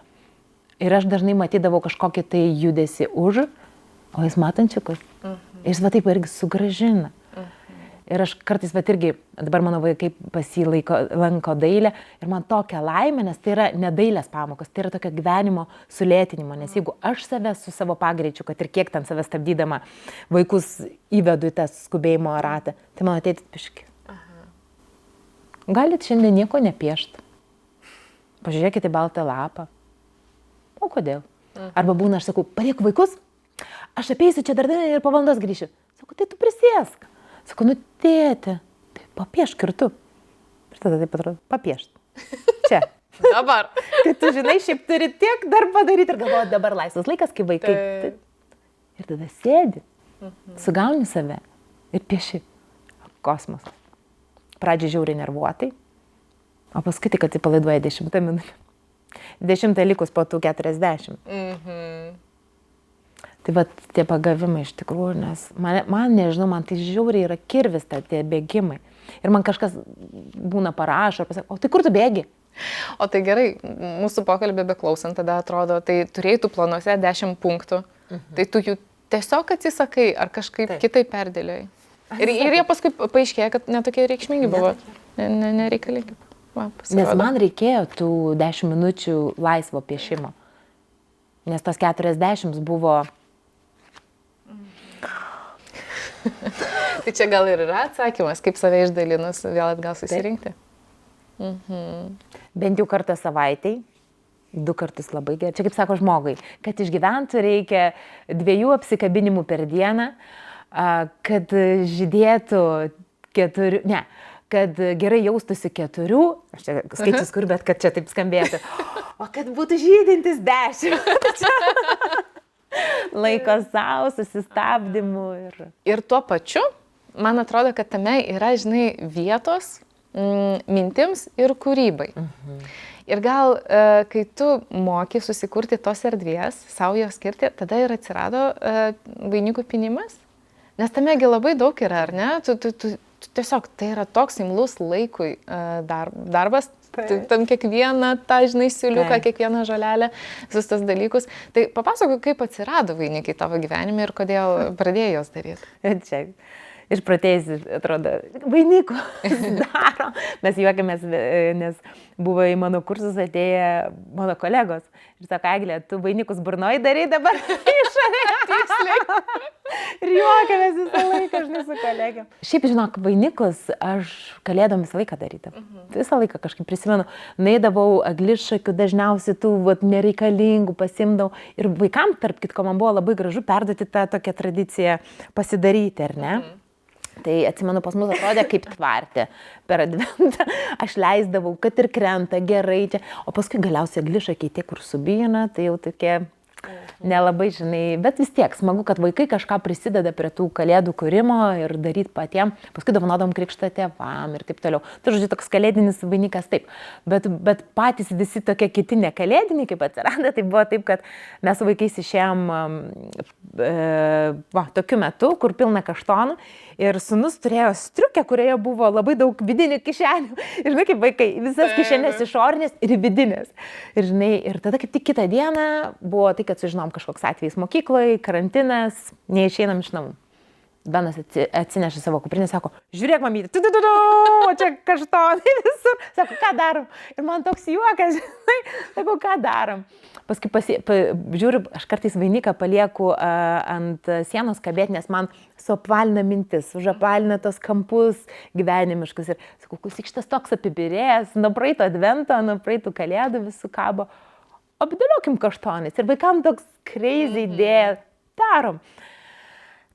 Ir aš dažnai matydavau kažkokį tai judesi už, o jis matančiukus. Ir jis va taip irgi sugražina. Ir aš kartais va irgi, dabar mano vaikai pas jį lanko dailę ir man tokia laimė, nes tai yra ne dailės pamokos, tai yra tokia gyvenimo sulėtinimo, nes jeigu aš save su savo pagreičiu, kad ir kiek ten save stabdydama vaikus įvedu į tą skubėjimo ratą, tai mano tėtis piški. Galit šiandien nieko nepiešti. Pažiūrėkite baltą lapą. O kodėl? Arba būna, aš sakau, padėk vaikus, aš apeisiu čia dar ir po valandos grįšiu. Sakau, tai tu prisėsk. Sakau, nu tėti, tai papiešk ir tu. Ir tada taip atrodo, papiešt. Čia. Dabar. Tai tu žinai, šiaip turi tiek dar padaryti ir galvoji, dabar laisvas laikas, kai vaikai. Ir tada sėdi, sugauni save ir pieši. Kosmos. Pradžiai žiauriai nervuotai, o paskui tik atsipalaiduoja 10 minutę. 10 likus po tų 40. Tai va tie pagavimai iš tikrųjų, nes man nežinau, man tai žiauriai yra kirvis tie bėgimai. Ir man kažkas būna parašo ir pasako, o tai kur tu bėgi? O tai gerai, mūsų pokalbį beklausant tada atrodo, tai turėjai tu planuose 10 punktų, tai tu jų tiesiog atsisakai ar kažkaip kitaip perdėliai. Ir jie paskui paaiškėjo, kad netokie reikšmingi buvo, nereikalingi. Nes man reikėjo tų 10 minučių laisvo piešimo. Nes tas 40 buvo... Tai čia gal ir yra atsakymas, kaip save išdalinus vėl atgal susirinkti? Bent jau kartą savaitėj, 2 kartus labai gerai. Čia kaip sako žmogui, kad išgyventų reikia 2 apsikabinimų per dieną, kad žydėtų 4, kad gerai jaustųsi 4, aš čia skaičius kur, bet kad čia taip skambėtų, o kad būtų žydintis 10. Laiko savo, susistabdymų ir... Ir tuo pačiu, man atrodo, kad tame yra, žinai, vietos mintims ir kūrybai. Ir gal, kai tu moki susikurti tos erdvės, savo jos skirti, tada ir atsirado vainikų pynimas. Nes tamegi labai daug yra, ar ne? Tu tiesiog tai yra toks imlus laikui darbas, tam kiekvieną tą, žinai, siūliuką, kiekvieną žolelę, visus tas dalykus. Tai papasakok, kaip atsirado vainikai tavo gyvenime ir kodėl pradėjai jos daryti. Čia išpratėjusi, atrodo, vainikų daro. Mes juokiamės, nes buvo į mano kursus atėję mano kolegos. Ir sako, Eglė, tu vainikus burnoj darai dabar išorėje. Ir juokiamės visą laiką, aš nesu kolegė. Šiaip, žinok, vainikus aš kalėdom visą laiką daryti. Visą laiką kažkaip prisimenu. Naidavau eglišakių, dažniausiai tų nereikalingų pasimdavau. Ir vaikam, tarp kitko, man buvo labai gražu perduoti tą tokią tradiciją pasidaryti, ar ne? Tai atsimenu, pas mus atrodė kaip tvartė per adventą. Aš leisdavau, kad ir krenta gerai čia. O paskui galiausiai eglišakiai tie, kur subijina, tai jau tokie nelabai, žinai, bet vis tiek smagu, kad vaikai kažką prisideda prie tų kalėdų kūrimo ir daryti patiem. Paskui dovanodom krikštą tėvam ir taip toliau. Tai, žodžiu, toks kalėdinis vainikas taip. Bet patys visi tokie kiti nekalėdiniai, kaip atsirado, tai buvo taip, kad mes su vaikais išėjom tokiu metu, kur pilna kaštonų. Ir sūnus turėjo striukę, kurioje buvo labai daug vidinių kišenių. Ir žinai, kaip vaikai, visas kišenės išorinės ir vidinės. Ir žinai, ir tada kaip tik kitą dieną buvo tai, kad sužinom kažkoks atvejis mokykloje, karantinas, neišeinam iš namų. Benas atsineša savo kuprinę, sako, žiūrėk, mamytė, čia kaštonai visur. Sako, ką darom? Ir man toks juokas, žinai, sako, ką darom? Paskui žiūriu, aš kartais vainiką palieku ant sienos kabėti, nes man suapvalina mintis, užapvalina tos kampus gyvenimiškus. Ir sakau, klausyk, šitas toks apibirėjęs, nuo praeito advento, nuo praeitų kalėdų visų kabo. Apdėliokim kaštonais. Ir vaikam toks crazy idėja. Darom.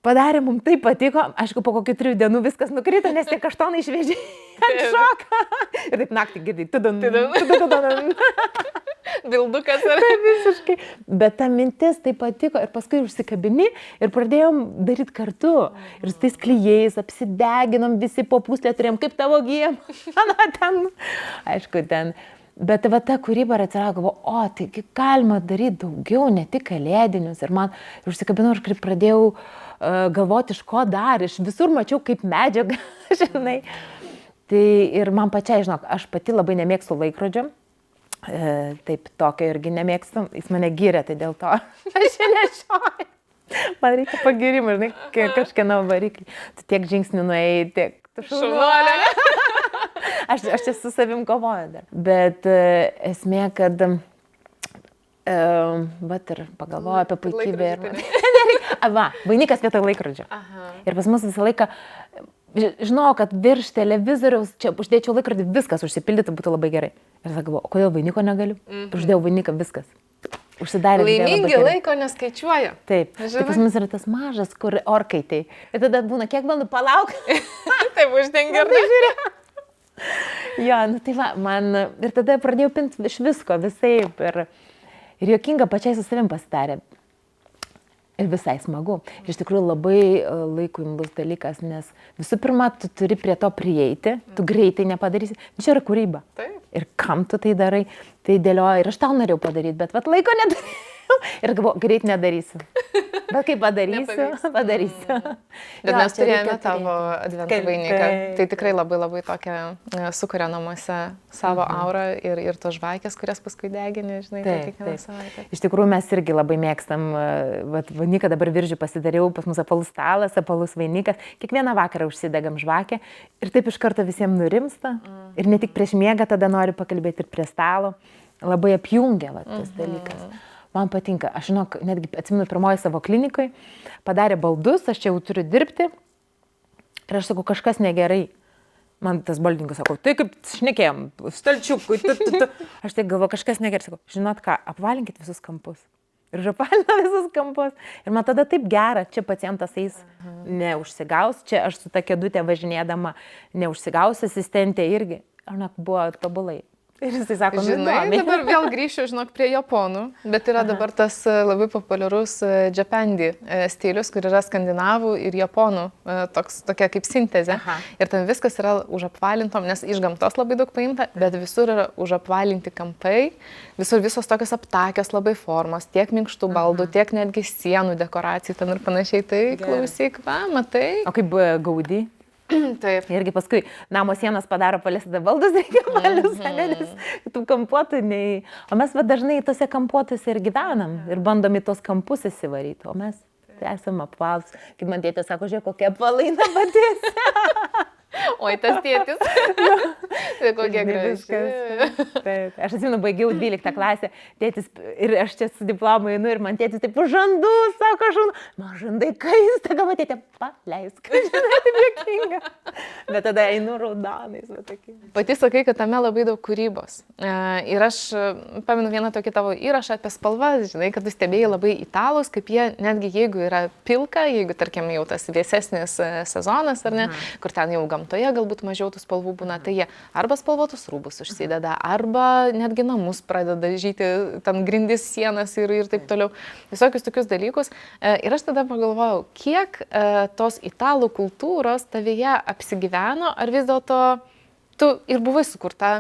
Padarė, mums tai patiko, aišku, po kokių 3 dienų viskas nukrito, nes tie kaštonai išvežė ant šoką. Ir taip naktį girdai, Bildukas ar visiškai. Bet ta mintis tai patiko ir paskui užsikabini ir pradėjom daryti kartu. Ir su tais klijais apsideginom, visi po puslę turėjom, kaip tavo gyjam. Aišku, ten. Bet va ta kūryba atsirado, taigi galima daryti daugiau, ne tik kalėdinius. Ir man užsikabinau ir kaip pradėjau galvoti, iš ko dar, iš visur mačiau kaip medžiagą, žinai. Tai ir man pačiai, žinok, aš pati labai nemėgstu laikrodžio. Taip, tokio irgi nemėgstu. Jis mane gyrė, tai dėl to aš nešioju. Man reikia pagirimų, žinai, kažkieno variklį. Tu tiek žingsnių nuėjai, tiek tu šaunuolė. Aš čia su savim kovoju dar. Bet esmė, kad ir pagalvoju apie puikybę. Vainikas vietoj laikrodžio. Ir pas mus visą laiką, žinau, kad virš televizoriaus, čia uždėčiau laikrodį, viskas užsipildytų, būtų labai gerai. Ir sakau, o kodėl vainiko negaliu? Uždėjau vainiką, viskas. Užsidarė. Laimingi laiko neskaičiuoja. Taip. Tai pas mus yra tas mažas, kur orkai tai. Ir tada būna, kiek valandų palauk. Taip, uždengia. Jo, tai va, man ir tada pradėjau pinti iš visko, visai ir juokinga pačiai su savim pasidarė. Ir visai smagu. Iš tikrųjų labai laikui imlus dalykas, nes visų pirma, tu turi prie to prieiti, tu greitai nepadarysi. Čia yra kūryba. Taip. Ir kam tu tai darai, tai dėlioja. Ir aš tau norėjau padaryti, bet laiko nedarėjau. Ir galvoju, greit nedarysiu. Bet kai padarysiu. Bet mes turėjome tavo advento vainiką. Tai tikrai labai tokia sukuria namuose savo aurą ir tos žvakės, kurias paskui degini, žinai, kiekvieną savaitę. Iš tikrųjų mes irgi labai mėgstam, vainiką dabar Viržių pasidariau, pas mus apvalus stalas, apvalus vainikas. Kiekvieną vakarą užsidegam žvakę ir taip iš karto visiems nurimsta. Ir ne tik prieš miegą tada noriu pakalbėti ir prie stalo. Labai apjungia tas dalykas. Man patinka, aš žinok, netgi atsimenu pirmoji savo klinikai, padarė baldus, aš čia jau turiu dirbti ir aš sakau, kažkas negerai. Man tas baldininkas sako, tai kaip šnekėjom, stalčiukui, Aš tai galvoju, kažkas negerai, sakau, žinot ką, apvalinkit visus kampus. Ir apvalino visus kampus. Ir man tada taip gera, čia pacientas eis, neužsigaus, čia aš su ta kėdutė važinėdama, neužsigaus, asistentė irgi. Žinok, buvo tobulai. Ir jisai sako, Žinai, dabar vėl grįšiu, žinok, prie japonų, bet yra dabar tas labai populiarus Japandi stilius, kur yra skandinavų ir japonų tokia kaip sintezė. Ir ten viskas yra užapvalintom, nes iš gamtos labai daug paimta, bet visur yra užapvalinti kampai, visur visos tokios aptakios labai formos, tiek minkštų baldų, tiek netgi sienų dekoracijų ten ir panašiai. Tai klausyk, va, matai. O kaip Gaudį? Taip. Irgi paskui namo sienas padaro palėsada baldus, reikia palius, nes tų kampuotų nei... O mes dažnai tose kampuotose ir gyvenam ir bandom į tos kampus įsivaryti, o mes esame apvalus. Kaip man tėtė sako, žiūrėk, kokia palaina patys. Oi, tas tėtis. Tai kokie graži. Taip. Aš atsimenu, baigiau 12 klasę, tėtis, ir aš čia su diplomu einu ir man tėtis taip žandu, sako, man žandai kaista, gal tėtė, paleisk. Žinai, taip juokinga. Bet tada einu raudonais. Pati sakai, kad tame labai daug kūrybos. Ir aš pamenu vieną tokį tavo įrašą apie spalvas, žinai, kad tu stebėjai labai italus, kaip jie, netgi jeigu yra pilka, jeigu, tarkim, jau tas vėsesnis sezonas, ar ne, kur ten jau gamtoje galbūt mažiau tų spalvų būna, tai jie arba spalvotus rūbus užsideda, arba netgi namus pradeda žyti, ten grindis sienas ir taip toliau. Visokius tokius dalykus. Ir aš tada pagalvojau, kiek tos italų kultūros tavyje apsigyveno, ar vis dėlto tu ir buvai sukurta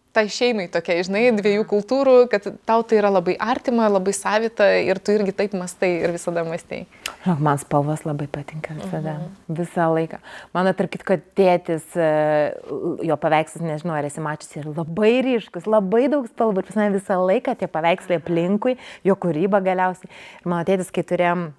tai šeimai tokia, žinai, dviejų kultūrų, kad tau tai yra labai artima, labai savita ir tu irgi taip mastai ir visada mastai. Man spalvas labai patinka visada, visą laiką. Mano, tarp kitko, tėtis, jo paveikslas, nežinau, ar esi mačiusi, ir labai ryškus, labai daug spalvų ir pas mane visą laiką tie paveikslai aplinkui, jo kūryba galiausiai. Ir mano tėtis, kai turėjom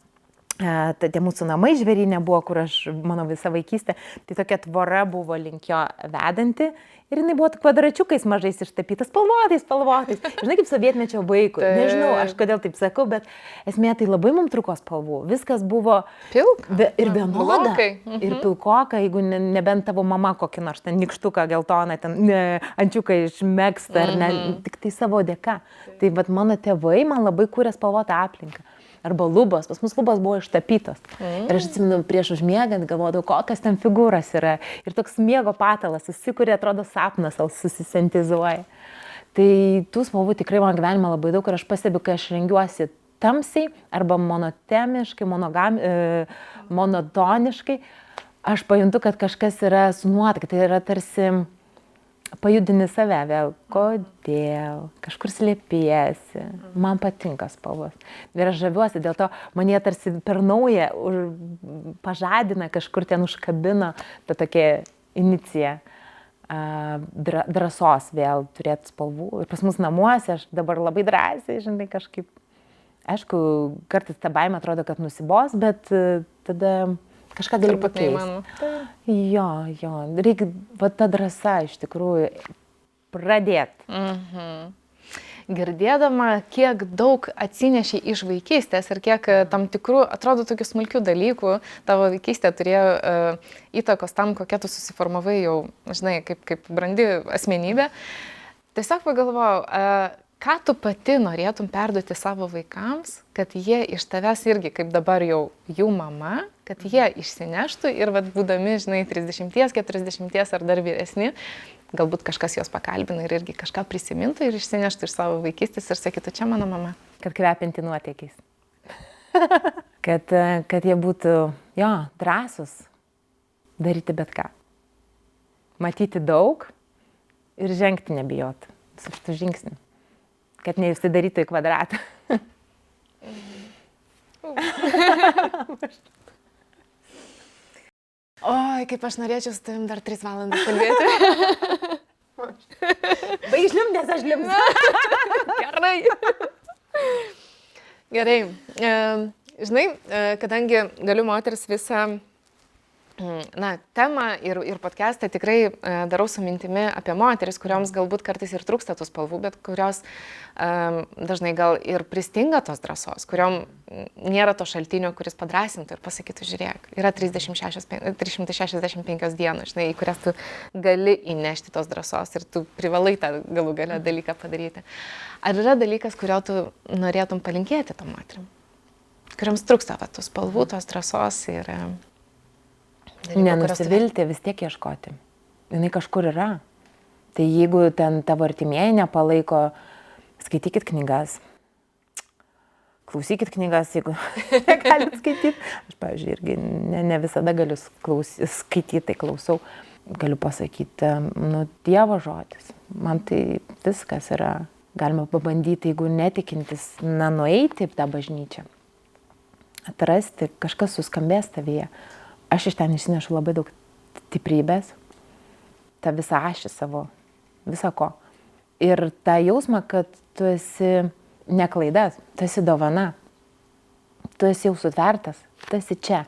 tie mūsų namai žvėrynė buvo, kur mano visa vaikystė, tai tokia tvora buvo link jo vedanti ir jinai buvo kvadračiukais mažais ištapytas, spalvotais. Žinai, kaip sovietmečio vaikų. Nežinau, aš kodėl taip sakau, bet esmė tai labai mums truko spalvų. Viskas buvo ir vienoda. Ir pilkoka, jeigu nebent tavo mama kokį nors ten nikštuką geltoną, ten ančiuką išmegsta, ar ne, tik tai savo dėka. Tai vat mano tėvai man labai kūrė spalvotą aplinką. Arba lubos, pas mus lubos buvo ištapytos. Ir aš atsimenu, prieš užmiegant galvodavau, kokias ten figūras yra. Ir toks miego patalas, susikūrė, atrodo, sapnas, susisentizuoja. Tai tų spalvų tikrai mano gyvenime labai daug ir aš pastebiu, kai aš rengiuosi tamsiai arba monotemiškai, monotoniškai, aš pajuntu, kad kažkas yra su nuotaika, tai yra tarsi pajudini save vėl, kodėl, kažkur slėpiesi, man patinka spalvos. Ir aš žaviuosi, dėl to man jie tarsi per naują pažadina, kažkur ten užkabina tą tokią iniciją drąsos vėl turėti spalvų. Ir pas mus namuose aš dabar labai drąsiai, žinai, kažkaip, aišku, kartais ta baimė atrodo, kad nusibos, bet tada kažką gali pakeisti. Jo, reikia, va ta drąsa iš tikrųjų pradėti. Girdėdama, kiek daug atsineši iš vaikystės ir kiek tam tikrų, atrodo, tokių smulkių dalykų tavo vaikystė turėjo įtakos tam, kokia tu susiformavai jau, žinai, kaip brandi asmenybė. Tiesiog pagalvojau, ką tu pati norėtum perduoti savo vaikams, kad jie iš tavęs irgi, kaip dabar jau jų mama, kad jie išsineštų ir būdami, žinai, 30, 40 ar dar vyresni, galbūt kažkas juos pakalbina ir irgi kažką prisimintų ir išsineštų iš savo vaikystės ir sakytų, čia mano mama. Kad kvepinti nuotėkiais. kad jie būtų, drąsūs daryti bet ką. Matyti daug ir žengti nebijoti su šitų žingsnių. Kad neužsidarytų į kvadratą. Oi, kaip aš norėčiau su tavim dar 3 valandas kalbėti. Baig žliumti, nes aš žliumsiu. Gerai. Žinai, kadangi Galiu moteris visą temą ir podcastą tikrai darau su mintimi apie moteris, kurioms galbūt kartais ir trūksta tų spalvų, bet kurios dažnai gal ir pristinga tos drąsos, kuriom nėra to šaltinio, kuris padrasintų ir pasakytų, žiūrėk, yra 365 dienos, žinai, į kurias tu gali įnešti tos drąsos ir tu privalai tą galų gale dalyką padaryti. Ar yra dalykas, kurio tu norėtum palinkėti tom moterim, kurioms trūksta tų spalvų, tos drąsos ir... Nenusivilti, vis tiek ieškoti. Jinai kažkur yra. Tai jeigu ten tavo artimieji nepalaiko, skaitykit knygas. Klausykit knygas, jeigu negalite skaityti. Aš, pavyzdžiui, irgi ne visada galiu skaityti, tai klausau. Galiu pasakyti, Dievo žodis. Man tai viskas yra. Galima pabandyti, jeigu netikintis, nueiti į tą bažnyčią. Atrasti, kažkas suskambės tavyje. Aš iš ten išsinešu labai daug stiprybės. tą visą ašį savo, viso ko. Ir tą jausmą, kad tu esi ne klaidas, tu esi dovana, tu esi jau sutvertas, tu esi čia.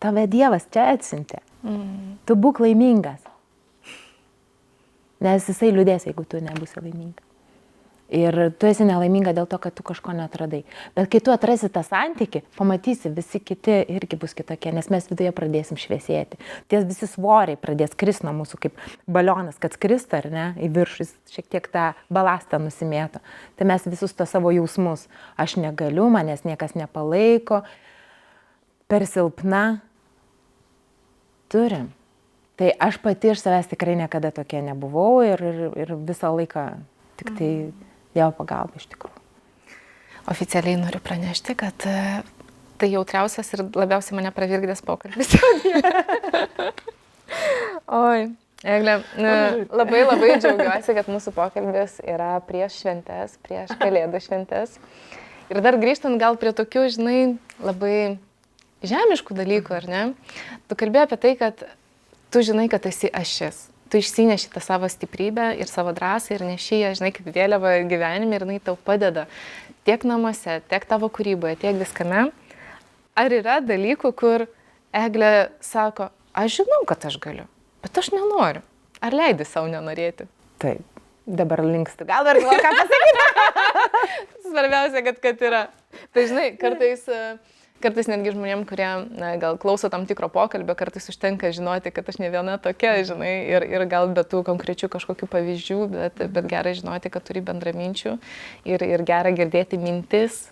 Tave Dievas čia atsiuntė. Tu būk laimingas. Nes jisai liūdės, jeigu tu nebūsi laiminga. Ir tu esi nelaiminga dėl to, kad tu kažko neatradai. Bet kai tu atrasi tą santykį, pamatysi, visi kiti irgi bus kitokie, nes mes viduje pradėsim šviesėti. Tie visi svoriai pradės kristi nuo mūsų kaip balionas, kad skrista, ar ne, į viršų, šiek tiek tą balastą nusimėto. Tai mes visus to savo jausmus, aš negaliu, manęs niekas nepalaiko, per silpna, turim. Tai aš pati iš savęs tikrai niekada tokia nebuvau ir visą laiką tik tai Dievo pagalba iš tikrųjų. Oficialiai noriu pranešti, kad tai jautriausias ir labiausiai mane pravirkdęs pokalbis. Oi, Egle, labai džiaugiuosi, kad mūsų pokalbis yra prieš šventes, prieš Kalėdų šventes. Ir dar grįžtant gal prie tokių, žinai, labai žemiškų dalykų, ar ne? Tu kalbėjai apie tai, kad tu žinai, kad esi ašis. Tu išsineši tą savo stiprybę ir savo drąsą ir neši ją, žinai, kaip vėliava gyvenime ir jinai tau padeda tiek namuose, tiek tavo kūryboje, tiek viskame. Ar yra dalykų, kur Eglė sako, aš žinau, kad aš galiu, bet aš nenoriu. Ar leidi savo nenorėti? Taip, dabar linkstu. Gal dar ką pasakyti? Svarbiausia, kad yra. Tai žinai, kartais netgi žmonėm, kurie gal klauso tam tikro pokalbio, kartais užtenka žinoti, kad aš ne viena tokia, žinai, ir gal be tų konkrečių kažkokių pavyzdžių, bet gerai žinoti, kad turi bendraminčių ir gera girdėti mintis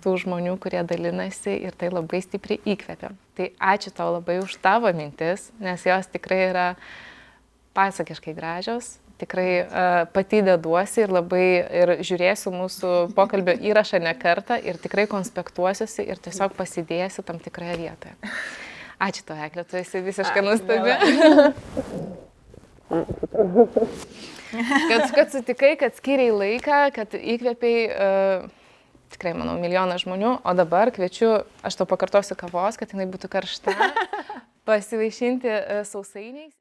tų žmonių, kurie dalinasi ir tai labai stipriai įkvepia. Tai ačiū tau labai už tavo mintis, nes jos tikrai yra pasakiškai gražios. Tikrai pati deduosi ir žiūrėsiu mūsų pokalbio įrašą ne kartą ir tikrai konspektuosiuosi ir tiesiog pasidėsiu tam tikroje vietoje. Ačiū tau, Egle, tu esi visiškai nuostabi. Kad sutikai, kad skiriai laiką, kad įkvėpiai tikrai, manau, milijoną žmonių, o dabar kviečiu, aš tau pakartosiu kavos, kad jinai būtų karšta, pasivaišinti sausainiais.